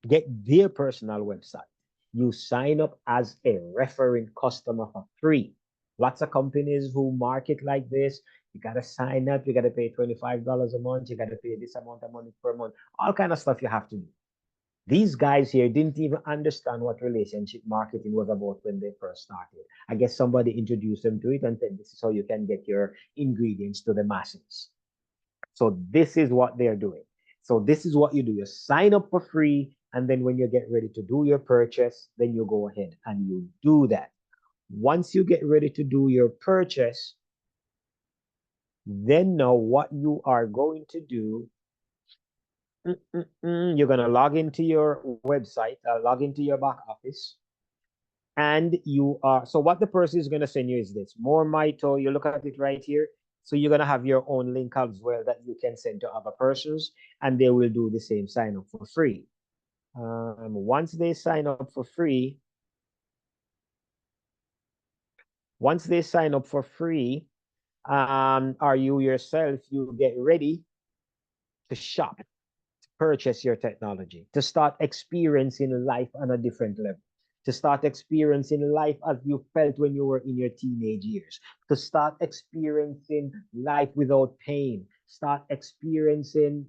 Get their personal website. You sign up as a referring customer for free. Lots of companies who market like this, you got to sign up, you got to pay $25 a month, you got to pay this amount of money per month, all kind of stuff you have to do. These guys here didn't even understand what relationship marketing was about when they first started. I guess somebody introduced them to it and said, this is how you can get your ingredients to the masses. So this is what they're doing. So this is what you do. You sign up for free, and then when you get ready to do your purchase, then you go ahead and you do that. Once you get ready to do your purchase, then now what you are going to do, you're going to log into your website, log into your back office, and you are, so what the person is going to send you is this, more Mito, you look at it right here. So you're going to have your own link as well that you can send to other persons, and they will do the same sign up for free. Once they sign up for free, are you yourself, you get ready to shop, to purchase your technology, to start experiencing life on a different level, to start experiencing life as you felt when you were in your teenage years, to start experiencing life without pain, start experiencing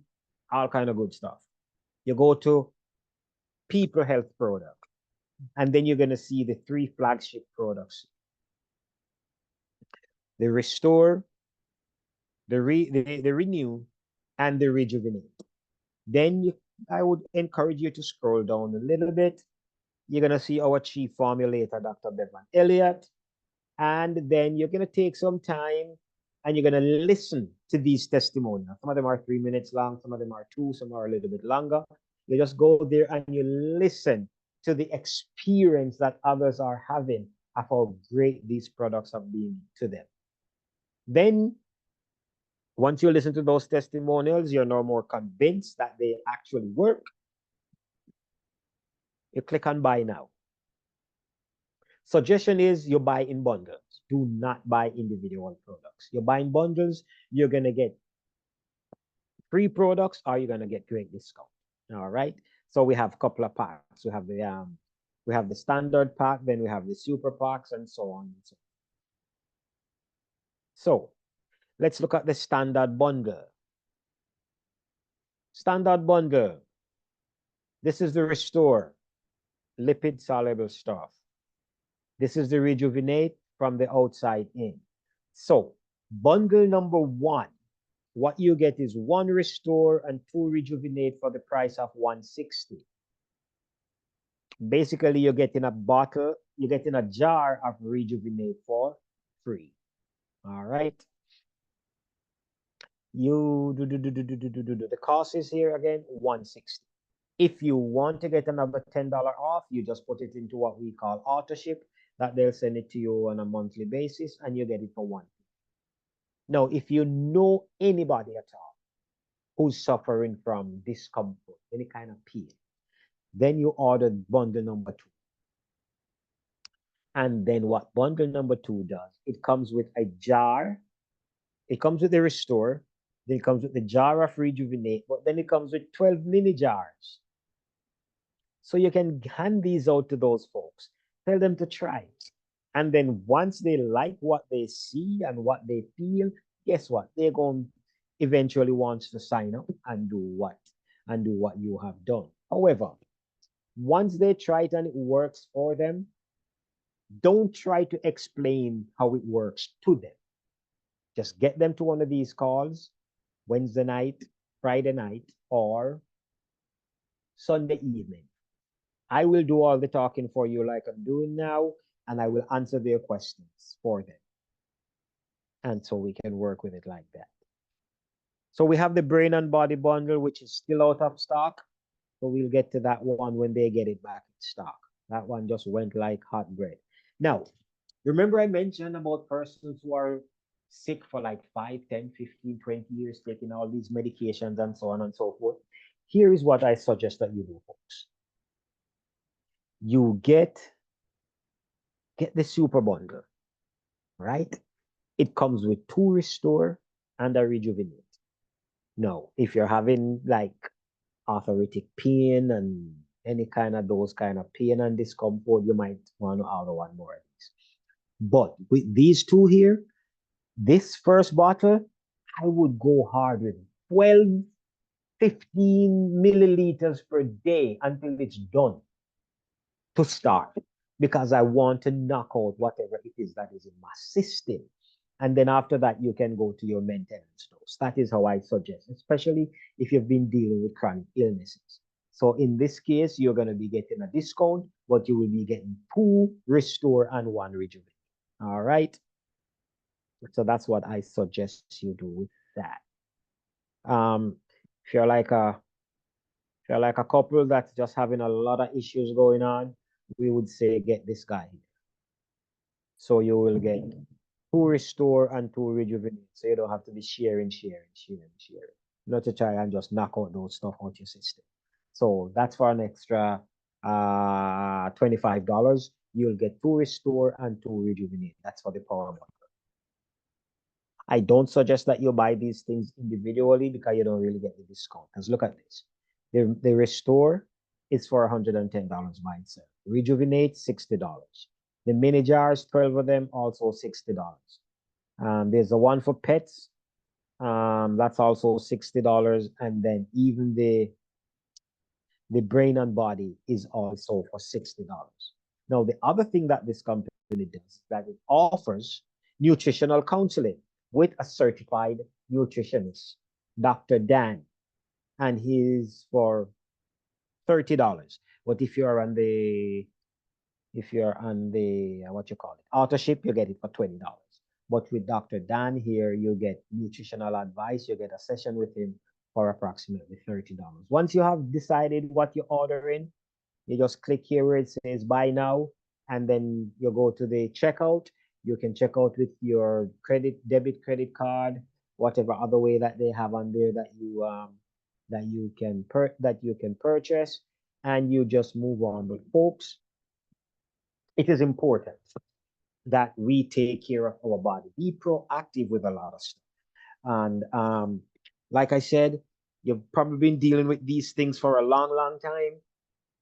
all kind of good stuff. You go to People Health product, and then you're going to see the 3 flagship products: the Restore, the Renew, and the Rejuvenate. Then I would encourage you to scroll down a little bit. You're going to see our chief formulator, Dr. Bevan Elliott. And then you're going to take some time and you're going to listen to these testimonials. Some of them are 3 minutes long, some of them are 2, some are a little bit longer. You just go there and you listen to the experience that others are having of how great these products have been to them. Then, once you listen to those testimonials, you're no more convinced that they actually work. You click on Buy Now. Suggestion is you buy in bundles. Do not buy individual products. You're buying bundles, you're going to get free products or you're going to get great discount. All right. So we have a couple of packs. We have the standard pack, then we have the super packs, and so on and so on. So let's look at the standard bundle. Standard bundle. This is the Restore lipid soluble stuff. This is the Rejuvenate from the outside in. So bundle number 1, what you get is 1 Restore and 2 Rejuvenate for the price of $160. Basically, you're getting a bottle, you're getting a jar of Rejuvenate for free. All right. The cost is here again, $160. If you want to get another $10 off, you just put it into what we call auto ship, that they'll send it to you on a monthly basis and you get it for $150. Now, if you know anybody at all who's suffering from discomfort, any kind of pain, then you order bundle number 2. And then what bundle number 2 does, it comes with a jar, it comes with the Restore, then it comes with the jar of Rejuvenate, but then it comes with 12 mini jars. So you can hand these out to those folks, tell them to try it. And then once they like what they see and what they feel, guess what? They're going to eventually want to sign up and do what you have done. However, once they try it and it works for them, don't try to explain how it works to them. Just get them to one of these calls, Wednesday night, Friday night, or Sunday evening. I will do all the talking for you like I'm doing now, and I will answer their questions for them. And so we can work with it like that. So we have the Brain and Body bundle, which is still out of stock. So we'll get to that one when they get it back in stock. That one just went like hot bread. Now, remember I mentioned about persons who are sick for like 5, 10, 15, 20 years, taking all these medications and so on and so forth, here is what I suggest that you do, folks. You get the super bundle, right? It comes with 2 Restore and a Rejuvenate. Now, if you're having like arthritic pain and any kind of those kind of pain and discomfort, you might want to order one more of these. But with these 2 here, this first bottle, I would go hard with 12, 15 milliliters per day until it's done to start, because I want to knock out whatever it is that is in my system. And then after that, you can go to your maintenance dose. That is how I suggest, especially if you've been dealing with chronic illnesses. So in this case, you're going to be getting a discount, but you will be getting 2 Restore and 1 Rejuvenate. All right. So that's what I suggest you do with that. If you're like a couple that's just having a lot of issues going on, we would say get this guy here. So you will get 2 Restore and 2 Rejuvenate. So you don't have to be sharing. Not to try and just knock out those stuff out your system. So that's for an extra $25. You'll get 2 Restore and 2 Rejuvenate. That's for the power bundle. I don't suggest that you buy these things individually because you don't really get the discount. Because look at this. The Restore is for $110 by itself. Rejuvenate, $60. The mini jars, 12 of them, also $60. There's the one for pets. That's also $60. And then even the brain and body is also for $60. Now, the other thing that this company does is that it offers nutritional counseling with a certified nutritionist, Dr. Dan, and he's for $30. But if you're on the what you call it, auto ship, you get it for $20. But with Dr. Dan here, you get nutritional advice, you get a session with him for approximately $30. Once you have decided what you're ordering, you just click here where it says buy now, and then you go to the checkout. You can check out with your debit credit card, whatever other way that they have on there that you can purchase, and you just move on. But folks, it is important that we take care of our body, be proactive with a lot of stuff. And like I said, you've probably been dealing with these things for a long, long time,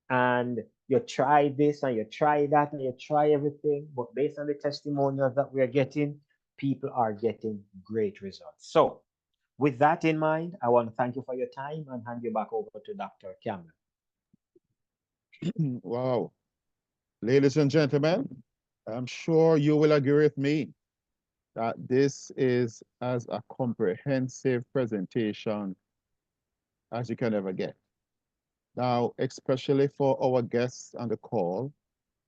and you try this and you try that and you try everything, but based on the testimonials that we are getting, people are getting great results. So with that in mind, I want to thank you for your time and hand you back over to Dr. Cameron. Wow. Ladies and gentlemen, I'm sure you will agree with me that this is as a comprehensive presentation as you can ever get. Now, especially for our guests on the call,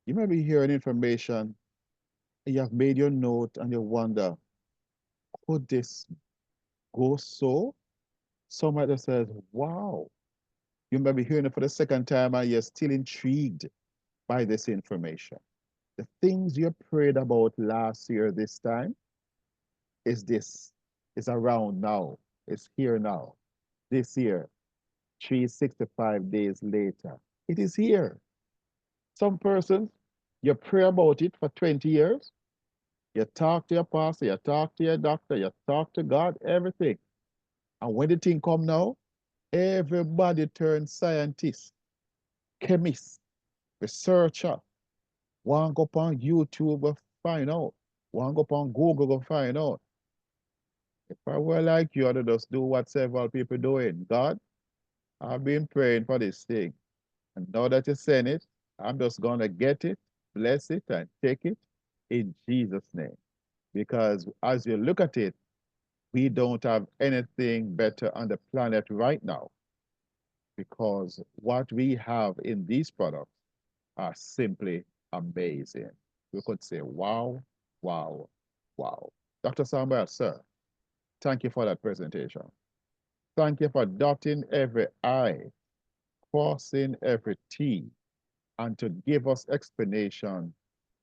you may be hearing information, you have made your note and you wonder, could this go so? Somebody says, wow. You may be hearing it for the second time and you're still intrigued by this information. The things you prayed about last year this time is around now. It's here now. This year, 365 days later, it is here. Some persons, you pray about it for 20 years. You talk to your pastor, you talk to your doctor, you talk to God, everything. And when the thing come now, everybody turns scientist, chemist, researcher. One go on YouTube go find out. One go on Google go find out. If I were like you, I'd just do what several people doing. God, I've been praying for this thing. And now that you send it, I'm just gonna get it, bless it, and take it in Jesus' name. Because as you look at it, we don't have anything better on the planet right now, because what we have in these products are simply amazing. We could say, wow, wow, wow. Dr. Samuel, sir, thank you for that presentation. Thank you for dotting every I, crossing every T, and to give us explanation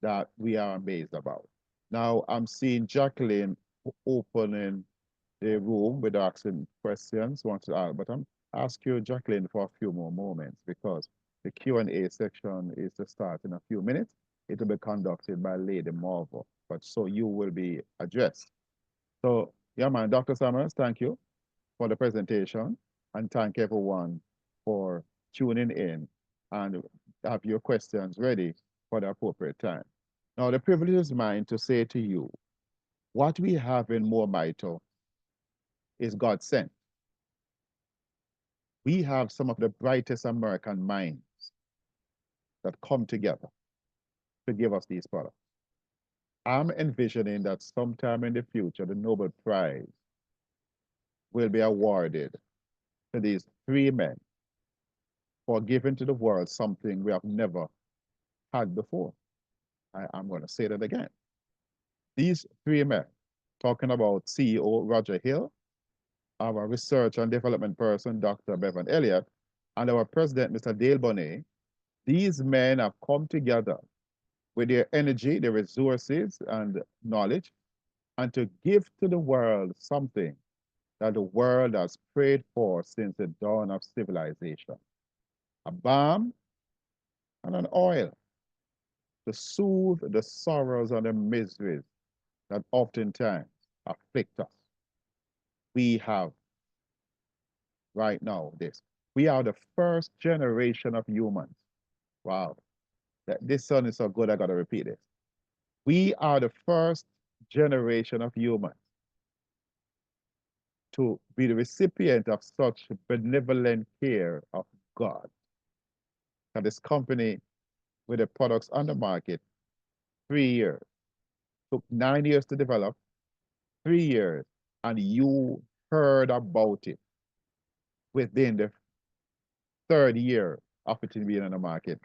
that we are amazed about. Now I'm seeing Jacqueline, opening the room with asking questions. But I'm ask you, Jacqueline, for a few more moments because the Q&A section is to start in a few minutes. It will be conducted by Lady Marvel, but so you will be addressed. So, yeah, man, Dr. Summers, thank you for the presentation, and thank everyone for tuning in and have your questions ready for the appropriate time. Now, the privilege is mine to say to you, what we have in Moabito is God sent. We have some of the brightest American minds that come together to give us these products. I'm envisioning that sometime in the future, the Nobel Prize will be awarded to these three men for giving to the world something we have never had before. I'm going to say that again. These three men, talking about CEO Roger Hill, our research and development person, Dr. Bevan Elliott, and our president, Mr. Dale Bonet, these men have come together with their energy, their resources, and knowledge, and to give to the world something that the world has prayed for since the dawn of civilization. A balm and an oil to soothe the sorrows and the miseries that oftentimes afflict us. We have right now this. We are the first generation of humans. Wow. This song is so good, I gotta repeat this. We are the first generation of humans to be the recipient of such benevolent care of God. And this company with the products on the market, 3 years, took 9 years to develop, 3 years, and you heard about it within the third year of it being on the market,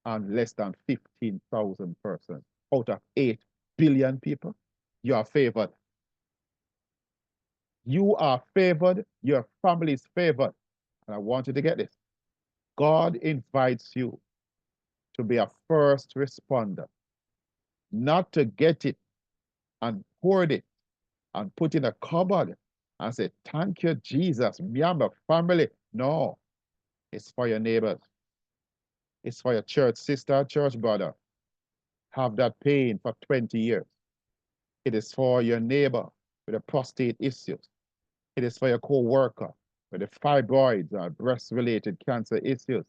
and less than 15,000 persons out of 8 billion people. You are favored. You are favored. Your family is favored. And I want you to get this. God invites you to be a first responder, not to get it and hoard it and put in a cupboard and say, thank you, Jesus, me and my family. No, it's for your neighbors. It's for your church sister, church brother. Have that pain for 20 years. It is for your neighbor with the prostate issues. It is for your co-worker with the fibroids or breast-related cancer issues.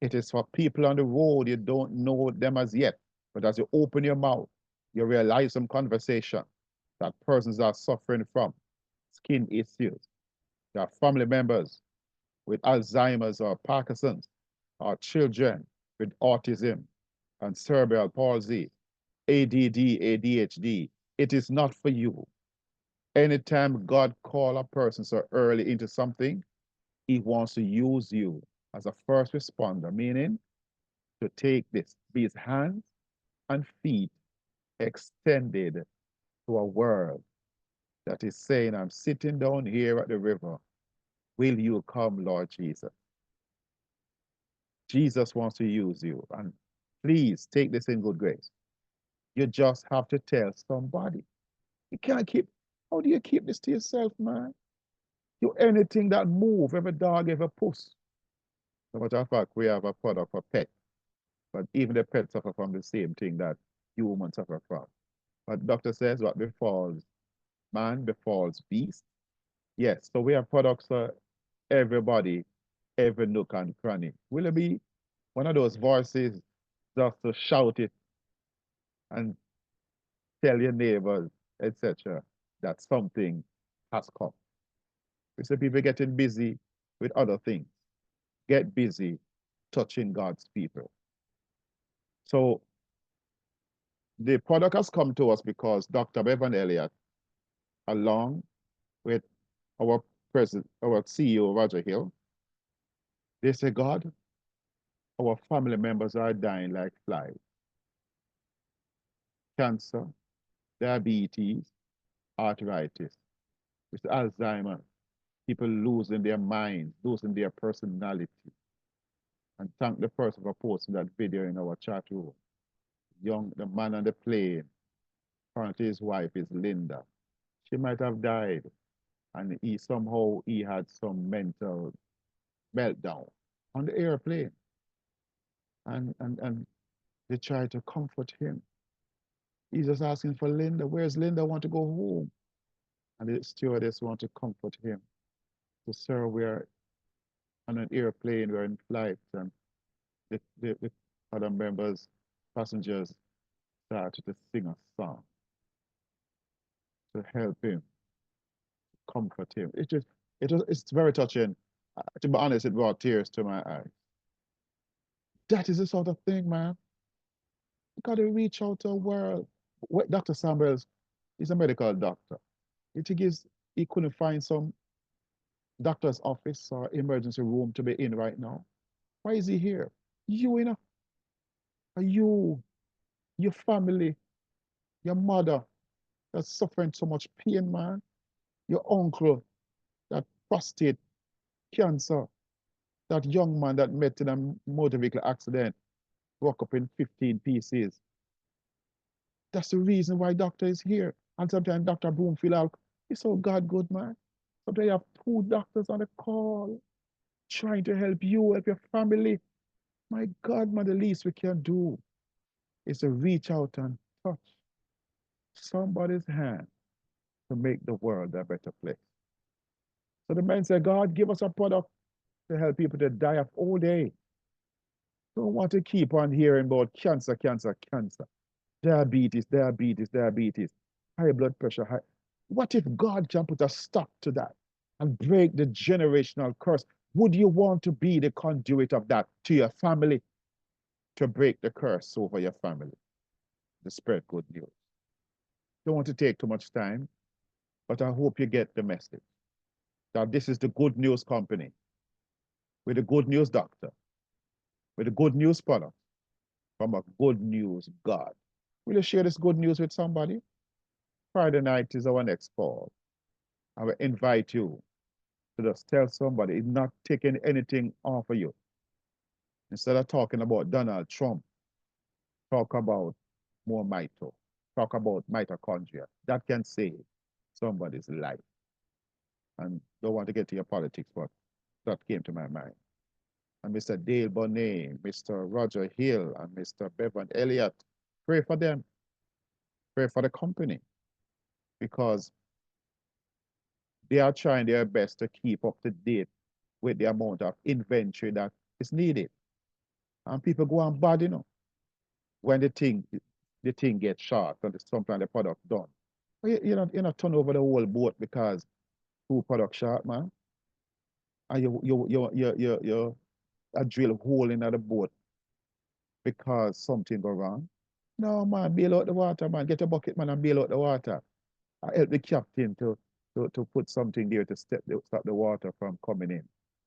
It is for people on the road, you don't know them as yet, but as you open your mouth, you realize some conversation that persons are suffering from skin issues. There are family members with Alzheimer's or Parkinson's, or children with autism and cerebral palsy, ADD, ADHD. It is not for you. Anytime God calls a person so early into something, he wants to use you as a first responder, meaning to take this, these hands and feet extended to a world that is saying, I'm sitting down here at the river. Will you come, Lord Jesus? Jesus wants to use you. And please take this in good grace. You just have to tell somebody. You can't keep, how do you keep this to yourself, man? You anything that move, every dog, every puss. As a matter of fact, we have a product for pets, but even the pets suffer from the same thing that humans suffer from. But doctor says what befalls man befalls beast. Yes, so we have products for everybody, every nook and cranny. Will it be one of those voices just to shout it and tell your neighbors, etc., that something has come? We see people getting busy with other things. Get busy touching God's people. So the product has come to us because Dr. Bevan Elliott, along with our president, our CEO, Roger Hill, they say, God, our family members are dying like flies. Cancer, diabetes, arthritis, with Alzheimer, people losing their minds, losing their personality. And thank the person for posting that video in our chat room. The man on the plane, apparently his wife is Linda. She might have died, and he had some mental meltdown on the airplane, and they tried to comfort him. He's just asking for Linda. Where's Linda? I want to go home. And the stewardess want to comfort him. So, sir, we're on an airplane, we're in flight, and the other members, passengers, started to sing a song to help him, comfort him. It's very touching. To be honest, it brought tears to my eyes. That is the sort of thing, man. You got to reach out to the world. Dr. Samuels, he's a medical doctor. He couldn't find some doctor's office or emergency room to be in right now. Why is he here? You you, your family, your mother that's suffering so much pain, man. Your uncle, that prostate cancer, that young man that met in a motor vehicle accident, broke up in 15 pieces. That's the reason why doctor is here. And sometimes Dr. Broomfield, he's so God good, man. Sometimes you have 2 doctors on the call trying to help you, help your family. My God, man, the least we can do is to reach out and touch somebody's hand to make the world a better place. So the man said, God, give us a product to help people to die of old age. Don't want to keep on hearing about cancer, cancer, cancer, diabetes, diabetes, diabetes, high blood pressure. What if God can put a stop to that and break the generational curse? Would you want to be the conduit of that to your family, to break the curse over your family, to spread good news? Don't want to take too much time, but I hope you get the message that this is the Good News Company with the Good News Doctor, with the Good News product from a Good News God. Will you share this good news with somebody? Friday night is our next call. I will invite you to just tell somebody it's not taking anything off of you. Instead of talking about Donald Trump, talk about more mito. Talk about mitochondria. That can save somebody's life. And don't want to get to your politics, but that came to my mind. And Mr. Dale Bonet, Mr. Roger Hill, and Mr. Bevan Elliott, pray for them. Pray for the company, because they are trying their best to keep up to date with the amount of inventory that is needed. And people go on bad, when the thing gets short and sometimes the product done. But you not turn over the whole boat because 2 product short, man. And you drill a hole in the boat because something go wrong. No, man, bail out the water, man. Get a bucket, man, and bail out the water. I help the captain to put something there to stop the water from coming in.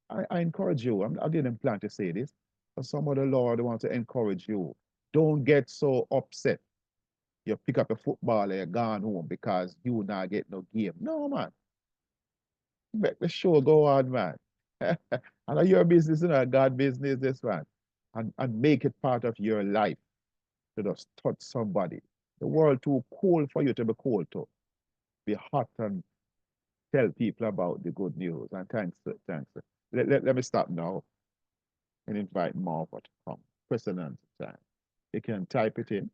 I encourage you. I didn't plan to say this, but some of the Lord wants to encourage you. Don't get so upset. You pick up a football and you're gone home because you not get no game. No, man. Make the show go on, man. And your business is God business, this man. And make it part of your life to just touch somebody. The world too cold for you to be cold to. Be hot and tell people about the good news. And thanks. Let me stop now and invite Marva to come. Question and answer time. You can type it in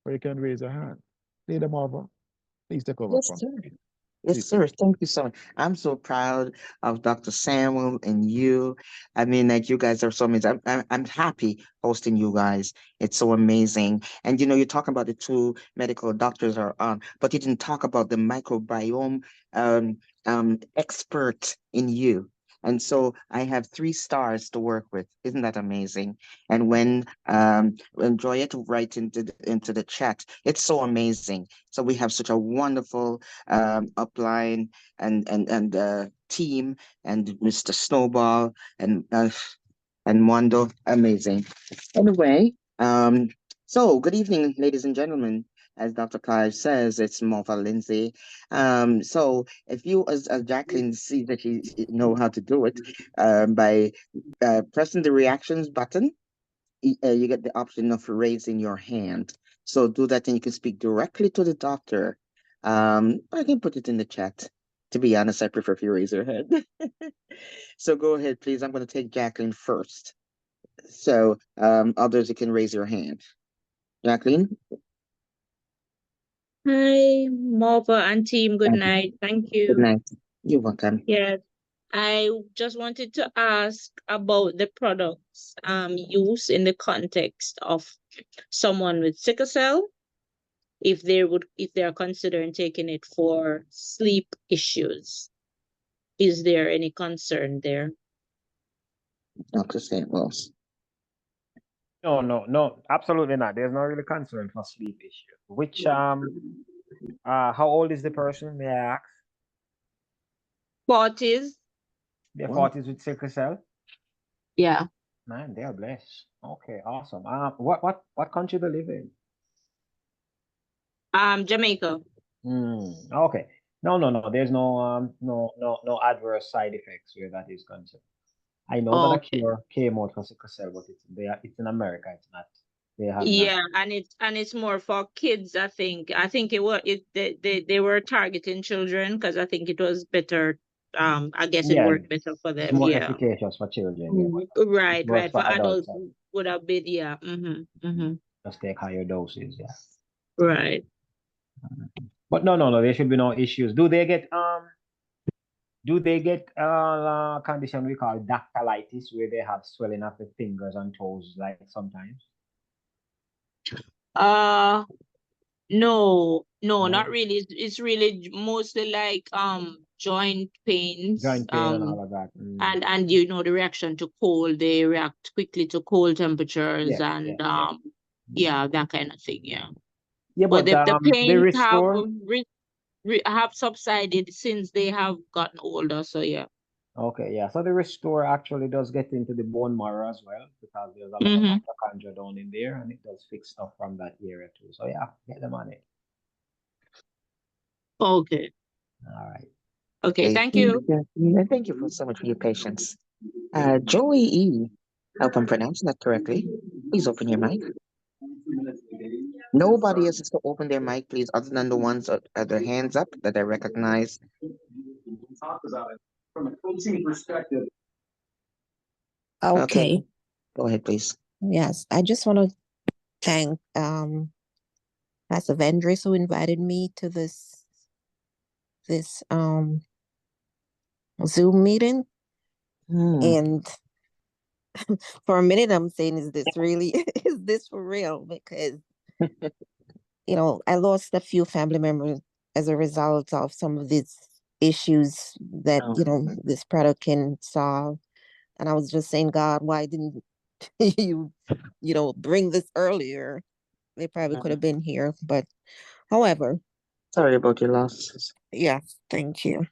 or you can raise a hand. Lady Marva, please take over Yes, from. sir. Yes, Please. sir. Thank you so much. I'm so proud of Dr. Samuel and you. I mean, like you guys are so amazing. I'm happy hosting you guys. It's so amazing. And you're talking about the 2 medical doctors are on, but you didn't talk about the microbiome expert in you. And so I have 3 stars to work with. Isn't that amazing? And when Joyette write into the chat, it's so amazing. So we have such a wonderful upline and team, and Mr. Snowball and Mondo, amazing. Anyway, so good evening, ladies and gentlemen. As Dr. Clive says, it's Marva Lindsay. So if you, as Jacqueline, see that you know how to do it, by pressing the reactions button, you get the option of raising your hand. So do that and you can speak directly to the doctor I can put it in the chat. To be honest, I prefer if you raise your hand. So go ahead, please. I'm going to take Jacqueline first. So others, you can raise your hand. Jacqueline? Hi, Marva and team. Good Thank you. night. Thank Good you. night. You're welcome. Yes, I just wanted to ask about the products use in the context of someone with sickle cell, if they are considering taking it for sleep issues. Is there any concern there? Dr. Samuels. No, absolutely not. There's no really concern for sleep issue. Which how old is the person, may I ask? 40s? Their Wow. 40s with sickle cell? Yeah. Man, they're blessed. Okay, awesome. What country they live in? Jamaica. Okay. No. There's no adverse side effects where that is concerned. I know that a Okay. cure came out for sickle cell, but it's in America. It's not. They have not. Yeah, and it's more for kids, I think. I think they were targeting children because I think it was better. I guess it Yeah, worked better for it's them. more Yeah. efficacious for children. Yeah, but it Right. works For for adults. adults would have been, yeah. Just take higher doses. Yeah. Right. But no. There should be no issues. Do they get a condition we call dactylitis where they have swelling of the fingers and toes like sometimes? No, No? not really. It's really mostly like joint pains. Joint pain and all of that. And the reaction to cold, they react quickly to cold temperatures Yeah. and yeah, that kind of thing. Yeah. Yeah, But but the they pains restore. have subsided since they have gotten older. So yeah. Okay, yeah. So the restore actually does get into the bone marrow as well because there's a lot of mitochondria down in there and it does fix stuff from that area too. So yeah, get them on it. Okay. All right. Okay, thank you. And thank you so much for your patience. Joey E. I hope I'm pronouncing that correctly. Please open your mic. Nobody else has to open their mic, please, other than the ones that have their hands up that I recognize. Talk about it from a coaching perspective. Okay. Go ahead, please. Yes, I just want to thank Pastor Vendris who invited me to this Zoom meeting. And for a minute I'm saying, is this for real? Because I lost a few family members as a result of some of these issues that this product can solve. And I was just saying, God, why didn't you bring this earlier? They probably could have been here, but however. Sorry about your loss. Yes, thank you.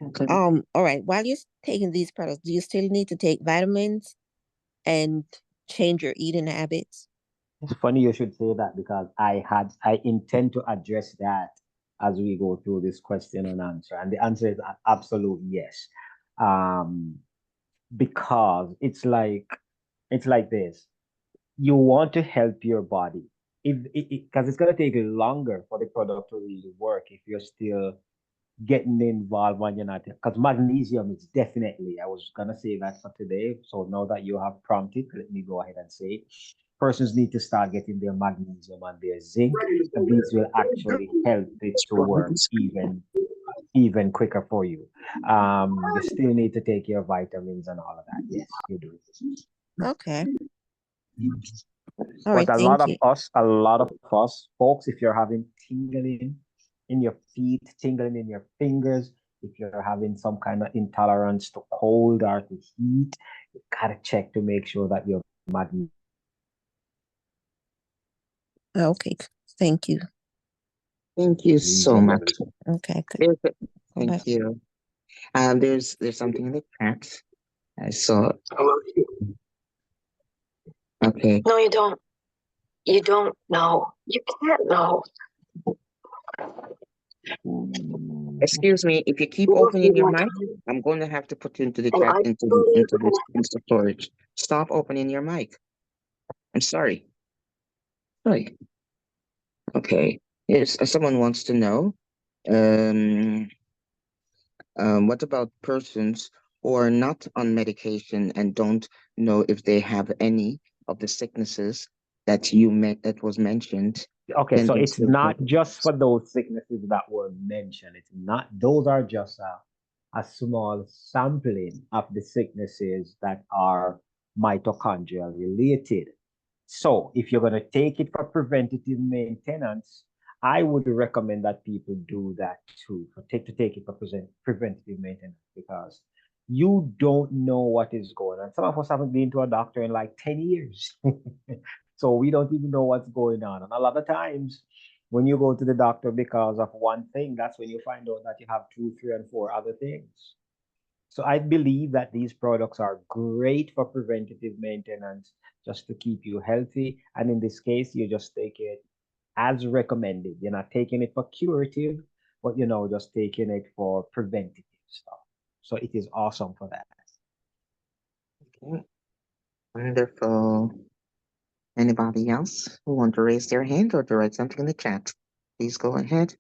Okay. All right. While you're taking these products, do you still need to take vitamins and change your eating habits? It's funny you should say that because I intend to address that as we go through this question and answer. And the answer is an absolute yes. Because it's like this. You want to help your body. Because it's gonna take longer for the product to really work if you're still getting involved when you're not, because magnesium is definitely, I was gonna say that for today. So now that you have prompted, let me go ahead and say it. Persons need to start getting their magnesium and their zinc, and these will actually help it to work even quicker for you. You still need to take your vitamins and all of that. Yes, you do. Okay. All right, a lot of us, folks, if you're having tingling in your feet, tingling in your fingers, if you're having some kind of intolerance to cold or to heat, you gotta check to make sure that you're magnesium. Okay, thank you. Thank you so much. Okay, good. Thank you. There's something in the chat. I saw. Okay. No, you don't. You don't know. You can't know. Excuse me, if you keep opening your mic, I'm going to have to put you into the chat into storage. Stop opening your mic. I'm sorry. Sorry. Okay. Yes, someone wants to know Um, what about persons who are not on medication and don't know if they have any of the sicknesses that that was mentioned? Okay, Can so they it's still not get it? just for those sicknesses that were mentioned. It's not, those are just a small sampling of the sicknesses that are mitochondrial related. So if you're going to take it for preventative maintenance, I would recommend that people do that too, to take it for preventative maintenance, because you don't know what is going on. Some of us haven't been to a doctor in like 10 years. So we don't even know what's going on. And a lot of times when you go to the doctor because of one thing, that's when you find out that you have two, three, and four other things. So I believe that these products are great for preventative maintenance, just to keep you healthy. And in this case, you just take it as recommended. You're not taking it for curative, but just taking it for preventative stuff. So it is awesome for that. Okay, wonderful. Anybody else who want to raise their hand or to write something in the chat? Please go ahead.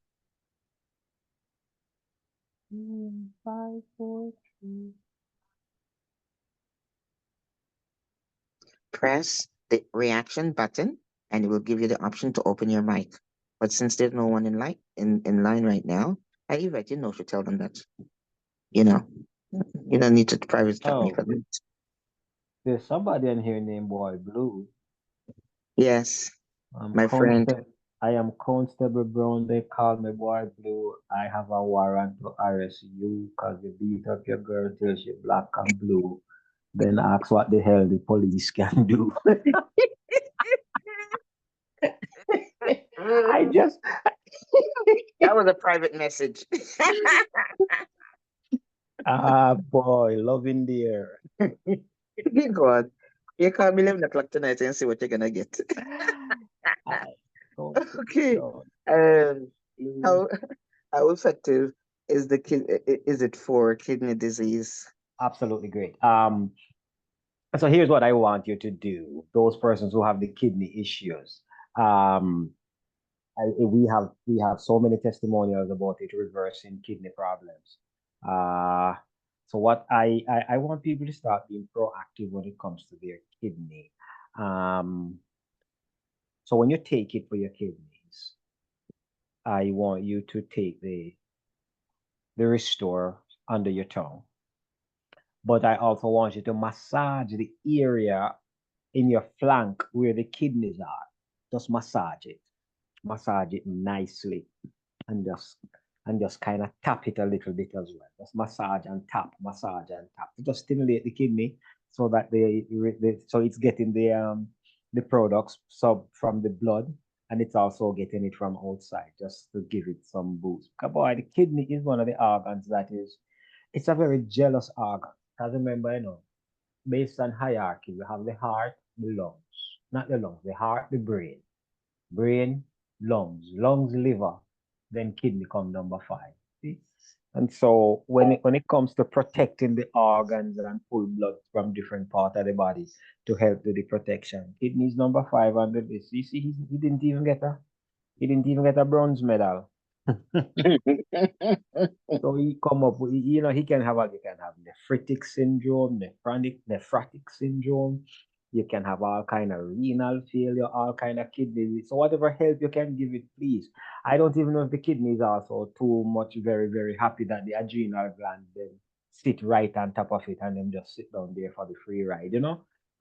5, 4, 3. Press the reaction button and it will give you the option to open your mic. But since there's no one in line right now, I invite you to tell them that, you don't need to private chat me Oh, for that. there's somebody in here named Boy Blue. Yes, I'm my friend. I am Constable Brown. They call me Boy Blue. I have a warrant to arrest you because you beat up your girl till she black and blue. Then ask what the hell the police can do. I just That was a private message. boy, love in the air. Go on. You call me 11 o'clock tonight and see what you're gonna get. Okay. How effective is is it for kidney disease? Absolutely great. So here's what I want you to do. Those persons who have the kidney issues, we have so many testimonials about it reversing kidney problems. So what I want people to start being proactive when it comes to their kidney. So when you take it for your kidneys, I want you to take the Restore under your tongue. But I also want you to massage the area in your flank where the kidneys are. Just massage it nicely, and just kind of tap it a little bit as well. Just massage and tap to just stimulate the kidney so that so it's getting the products from the blood, and it's also getting it from outside just to give it some boost. Because boy, the kidney is one of the organs it's a very jealous organ. Because remember, based on hierarchy, we have the heart, the lungs, not the lungs, the heart, the brain, lungs, liver, then kidney come number 5. See? And so when it comes to protecting the organs and pull blood from different parts of the body to help with the protection, kidney is number 5 on the list. You see, he didn't even get a bronze medal. So he come up with, he can have nephritic syndrome, nephrotic syndrome. You can have all kind of renal failure, all kind of kidney. So whatever help you can give it, please. I don't even know if the kidneys are also too much very, very happy that the adrenal gland then sit right on top of it and then just sit down there for the free ride,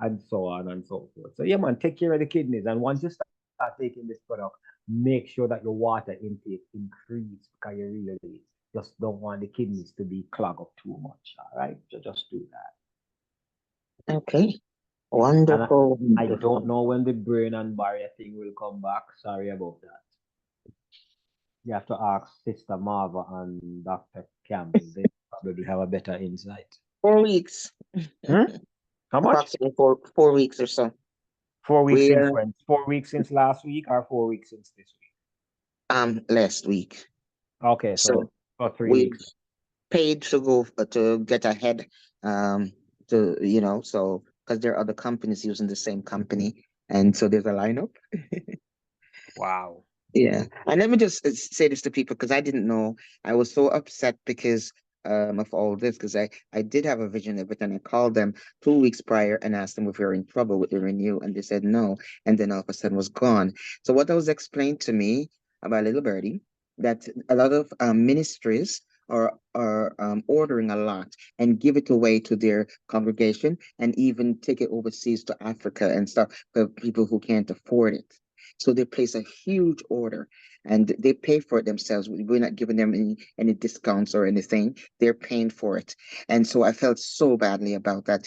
and so on and so forth. So yeah, man, take care of the kidneys. And once you start taking this product, make sure that your water intake increase, because you really just don't want the kidneys to be clogged up too much. All right, so just do that. Okay, wonderful. I don't know when the brain and barrier thing will come back. Sorry about that. You have to ask Sister Marva and Dr. Campbell. They probably have a better insight. 4 weeks. How much? Approximately 4 weeks or so. 4 weeks since when? 4 weeks since last week, or 4 weeks since this week? Last week. Okay, so for 3 we weeks. Paid to go to get ahead. So because there are other companies using the same company, and so there's a lineup. Wow. Yeah, and let me just say this to people because I didn't know. I was so upset because of all this because I did have a vision of it and I called them 2 weeks prior and asked them if we were in trouble with the renew and they said no, and then all of a sudden was gone. So what was explained to me about Little Birdie that a lot of ministries are ordering a lot and give it away to their congregation and even take it overseas to Africa and stuff for people who can't afford it. So they place a huge order and they pay for it themselves. We're not giving them any discounts or anything. They're paying for it. And so I felt so badly about that,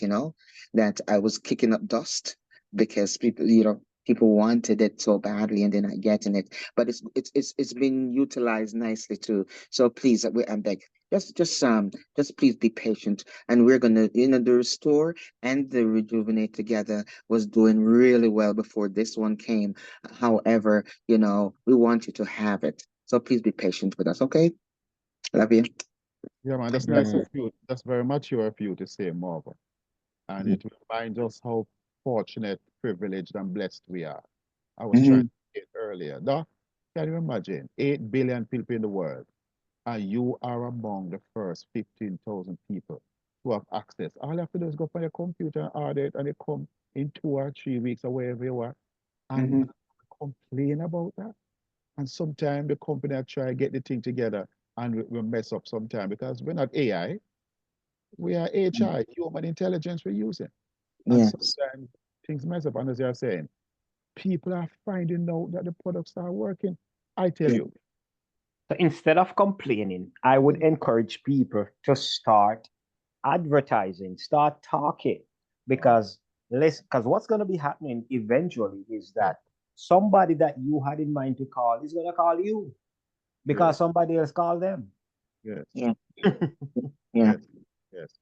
that I was kicking up dust because people wanted it so badly and they're not getting it. But it's been utilized nicely too. So please, I'm beg, just please be patient. And we're gonna, the restore and the rejuvenate together was doing really well before this one came. However, we want you to have it. So please be patient with us, okay? Love you. Yeah, man, that's nice Mm. of you. That's very mature of you to say, Marvin. And it reminds us how fortunate, privileged, and blessed we are. I was trying to say it earlier. Doc, can you imagine 8 billion people in the world, and you are among the first 15,000 people who have access. All you have to do is go on your computer and order it, and it come in 2 or 3 weeks or wherever you are, and complain about that. And sometimes the company are try to get the thing together and we mess up sometimes because we're not AI, we are HI, human intelligence we're using. And Yes. sometimes things mess up. And as you're saying, people are finding out that the products are working. I tell you, So instead of complaining, I would encourage people to start advertising, start talking, because what's going to be happening eventually is that somebody that you had in mind to call is going to call you because yes, somebody else called them. yes, Yeah. So Yeah. yes, yes.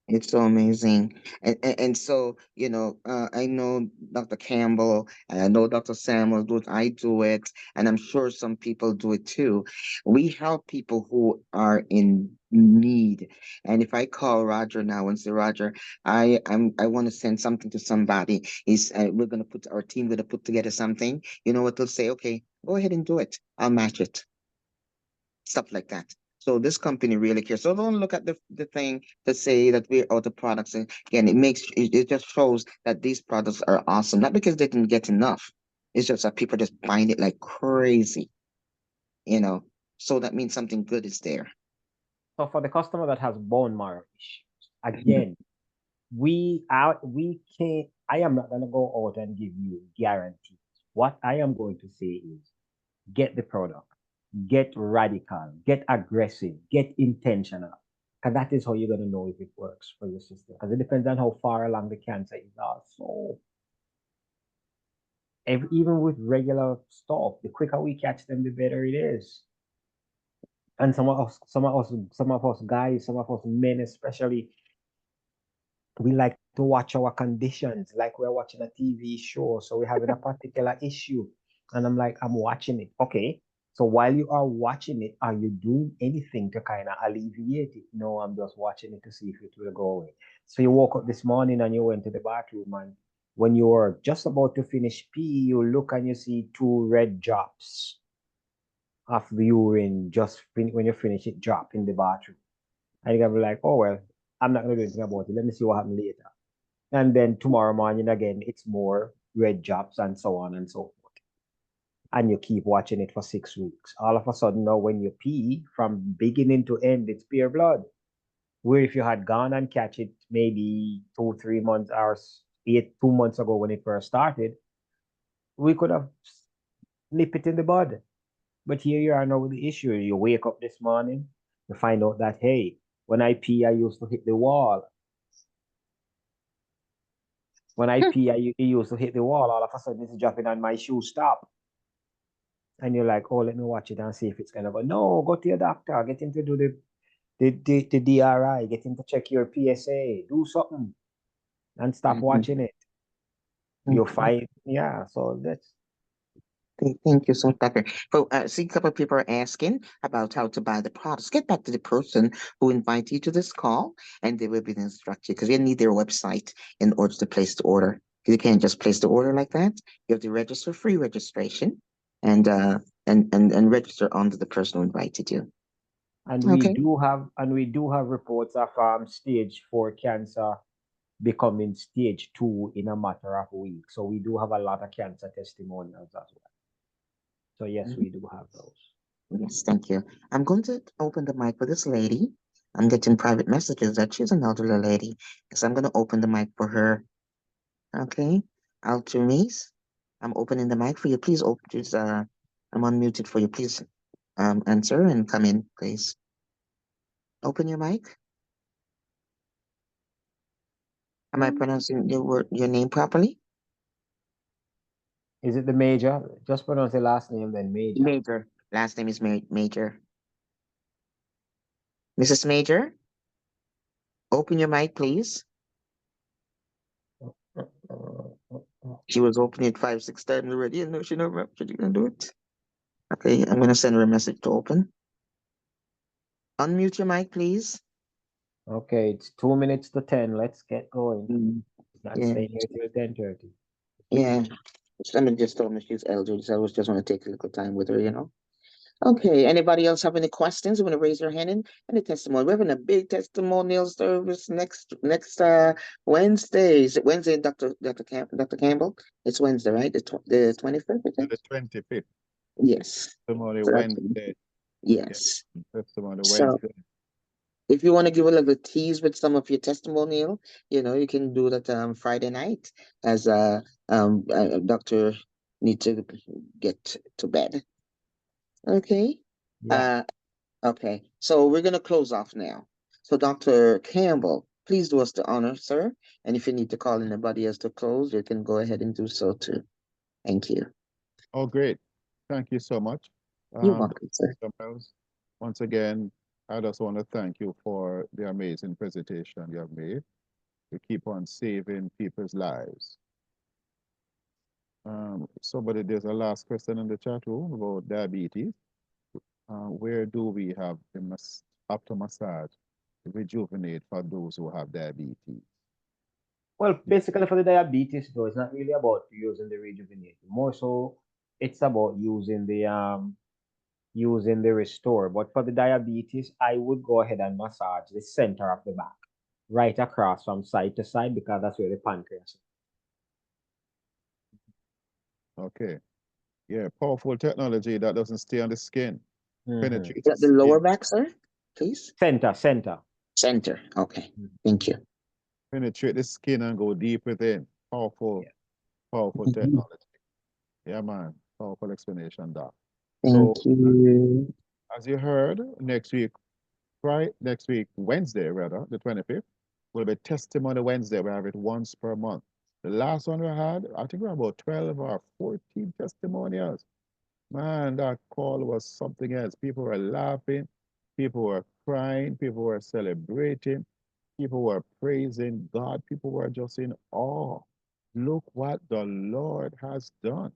It's so amazing. And so, I know Dr. Campbell and I know Dr. Samuels do it. I do it. And I'm sure some people do it too. We help people who are in need. And if I call Roger now and say, Roger, I want to send something to somebody. We're going to our team going to put together something. You know what they'll say? Okay, go ahead and do it. I'll match it. Stuff like that. So this company really cares. So don't look at the thing to say that we're out of products. And again, it just shows that these products are awesome. Not because they didn't get enough. It's just that people just buying it like crazy, you know. So that means something good is there. for the customer that has bone marrow issues, again, we can't. I am not going to go out and give you guarantees. What I am going to say is get the product, get radical, get aggressive, get intentional. Because that is how you're going to know if it works for your system. Because it depends on how far along the cancer is also. Even with regular stuff, the quicker we catch them, the better it is. And some of us guys, some of us men especially, we like to watch our conditions like we're watching a TV show. So we're having a particular issue. And I'm like, I'm watching it. Okay. So while you are watching it, are you doing anything to kind of alleviate it? No, I'm just watching it to see if it will go away. So you woke up this morning and you went to the bathroom, and when you were just about to finish pee, you look and you see 2 red drops of the urine when you finish it drop in the bathroom. And you're gonna be like, oh well, I'm not gonna do anything about it. Let me see what happens later. And then tomorrow morning again, it's more red drops and so on and so forth. And you keep watching it for 6 weeks. All of a sudden now when you pee, from beginning to end, it's pure blood. Where if you had gone and catch it maybe 2, 3 months or 2 months ago when it first started, we could have nipped it in the bud. But here you are now with the issue. You wake up this morning, you find out that, hey, when I pee, I used to hit the wall. When I pee, it used to hit the wall. All of a sudden, it's dropping on my shoe. Stop. And you're like, oh, let me watch it and see if it's going to go. No, go to your doctor. Get him to do the DRI. Get him to check your PSA. Do something. And stop watching it. You'll find, yeah. So that's. Thank you so much, Doctor. So, see, a couple of people are asking about how to buy the products. Get back to the person who invited you to this call, and they will be instructed because you need their website in order to place the order. You can't just place the order like that. You have to register free registration, and and register under the person who invited you. And Okay. we do have reports of stage 4 cancer becoming stage 2 in a matter of weeks. So we do have a lot of cancer testimonials as well. So yes, we do have those. Yes, thank you. I'm going to open the mic for this lady. I'm getting private messages that she's an elderly lady. So I'm going to open the mic for her. Okay. Altumise, I'm opening the mic for you. Please open, just, I'm unmuted for you. Please answer and come in, please. Open your mic. Am I pronouncing your name properly? Is it the Major? Just pronounce the last name, then Major. Major. Last name is Major. Mrs. Major, open your mic, please. She was opening it 5, 6 times already, and no, she never actually gonna do it. Okay, I'm gonna send her a message to open. Unmute your mic, please. Okay, it's 2 minutes to 10. Let's get going. Not Yeah. staying here till 10:30. Yeah. Somebody just told me she's elderly, so I was just want to take a little time with her, you know. Okay, anybody else have any questions? You want to raise your hand in any testimony? We're having a big testimonial service next Wednesday. Is it Wednesday, Dr. Campbell? It's Wednesday, right? The 25th, I think? The 25th, Yes. testimony So that's- Wednesday. Yes. Testimony So Wednesday. if you want to give a little tease with some of your testimonial, you can do that Friday night as doctor need to get to bed. Okay. Yeah. Okay. So we're gonna close off now. So Dr. Campbell, please do us the honor, sir. And if you need to call anybody else to close, you can go ahead and do so too. Thank you. Oh, great. Thank you so much. You're welcome, sir. Samuels, once again, I just want to thank you for the amazing presentation you have made. You keep on saving people's lives. There's a last question in the chat room about diabetes. Where do we have the after massage rejuvenate for those who have diabetes? Well, basically for the diabetes though, it's not really about using the rejuvenate. More so it's about using the restore. But for the diabetes, I would go ahead and massage the center of the back, right across from side to side, because that's where the pancreas is. Okay. Yeah, powerful technology that doesn't stay on the skin. Penetrates Is that the skin. lower back, sir? Please. Center. Center. Okay. Thank you. Penetrate the skin and go deep within. Powerful technology. Yeah, man. Powerful explanation, Doc. Thank you. As you heard, next week, Wednesday, rather, the 25th, will be Testimony Wednesday. We have it once per month. The last one we had, I think we had about 12 or 14 testimonials. Man, that call was something else. People were laughing, people were crying, people were celebrating, people were praising God, people were just in awe. Look what the Lord has done.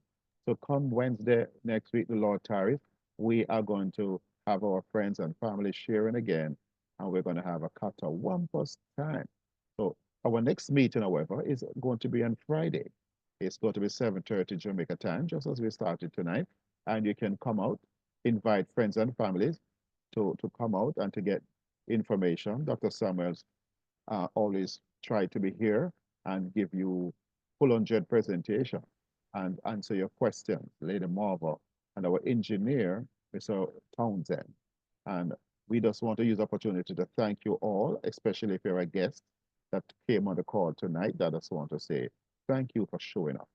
So come Wednesday next week, the Lord tarries, we are going to have our friends and family sharing again, and we're going to have a catawampus time. So our next meeting, however, is going to be on Friday. It's going to be 7:30 Jamaica time, just as we started tonight. And you can come out, invite friends and families to come out and to get information. Dr. Samuels always try to be here and give you full 100 presentation and answer your questions, Lady Marvel, and our engineer, Mr. Townsend. And we just want to use the opportunity to thank you all, especially if you're a guest that came on the call tonight. I just want to say thank you for showing up.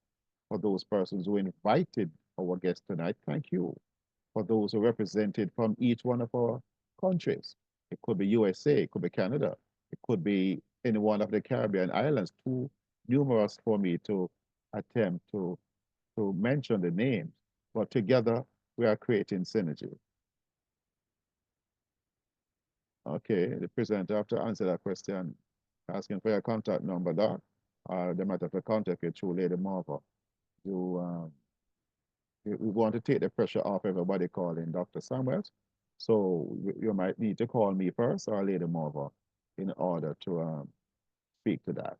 For those persons who invited our guests tonight, thank you. For those who represented from each one of our countries, it could be USA, it could be Canada, it could be any one of the Caribbean islands, too numerous for me to attempt to mention the names, but together we are creating synergy. Okay, the presenter have to answer that question, asking for your contact number, Doc. They might have to contact you through Lady Marvel. We want to take the pressure off everybody calling Dr. Samuels. So you might need to call me first or Lady Marvel in order to speak to that.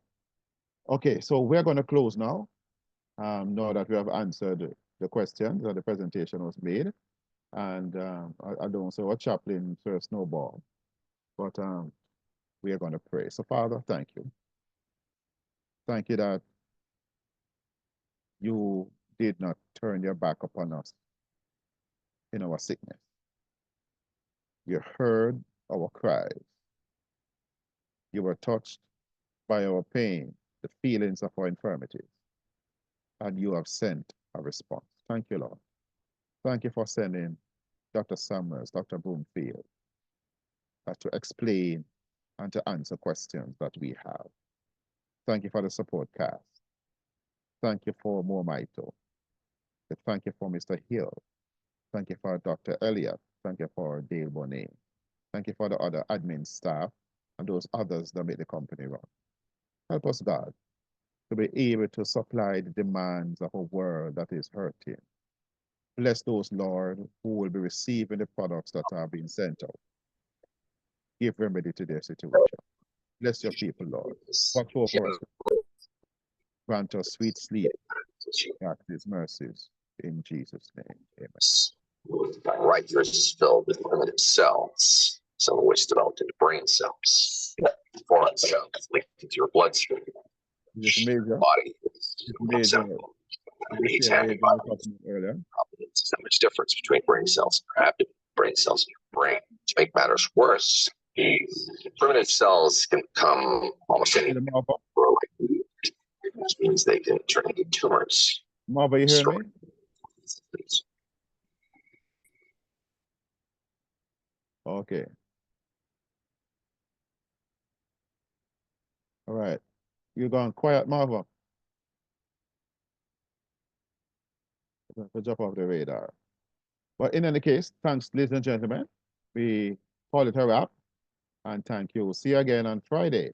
Okay, so we're going to close now. Now that we have answered the questions that the presentation was made. And I don't say what chaplain Sir Snowball, but we are going to pray. So, Father, thank you. Thank you that you did not turn your back upon us in our sickness. You heard our cries. You were touched by our pain, the feelings of our infirmities, and you have sent a response. Thank you, Lord. Thank you for sending Dr. Summers, Dr. Broomfield, to explain and to answer questions that we have. Thank you for the support cast. Thank you for Mo Maito. Thank you for Mr. Hill. Thank you for Dr. Elliott. Thank you for Dale Bonet. Thank you for the other admin staff and those others that make the company run. Help us, God, to be able to supply the demands of a world that is hurting. Bless those, Lord, who will be receiving the products that are being sent out. Give remedy to their situation. Bless your people, Lord. Watch over us. Grant us sweet sleep. Ask these mercies in Jesus' name. Amen. Right versus filled with primitive cells, some of which developed into brain cells. Foreign cells linked to your bloodstream. Is it major? Body. Major. Needs antibodies. Earlier. There's not much difference between brain cells and abdomen, brain cells in your brain. To make matters worse, primitive cells can come almost any which means they can turn into tumors. Marva, you hear me? Okay. All right. You're going quiet, Marva. To drop off the radar. But in any case, thanks, ladies and gentlemen. We call it a wrap. And thank you. See you again on Friday.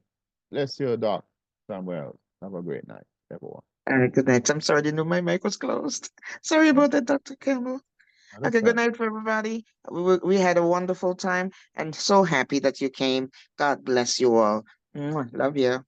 Bless you, Doc Samuel. Have a great night, everyone. All right, good night. I'm sorry, I didn't know my mic was closed. Sorry about that, Dr. Campbell. Okay, good night for everybody. We had a wonderful time and so happy that you came. God bless you all. Mwah, love you.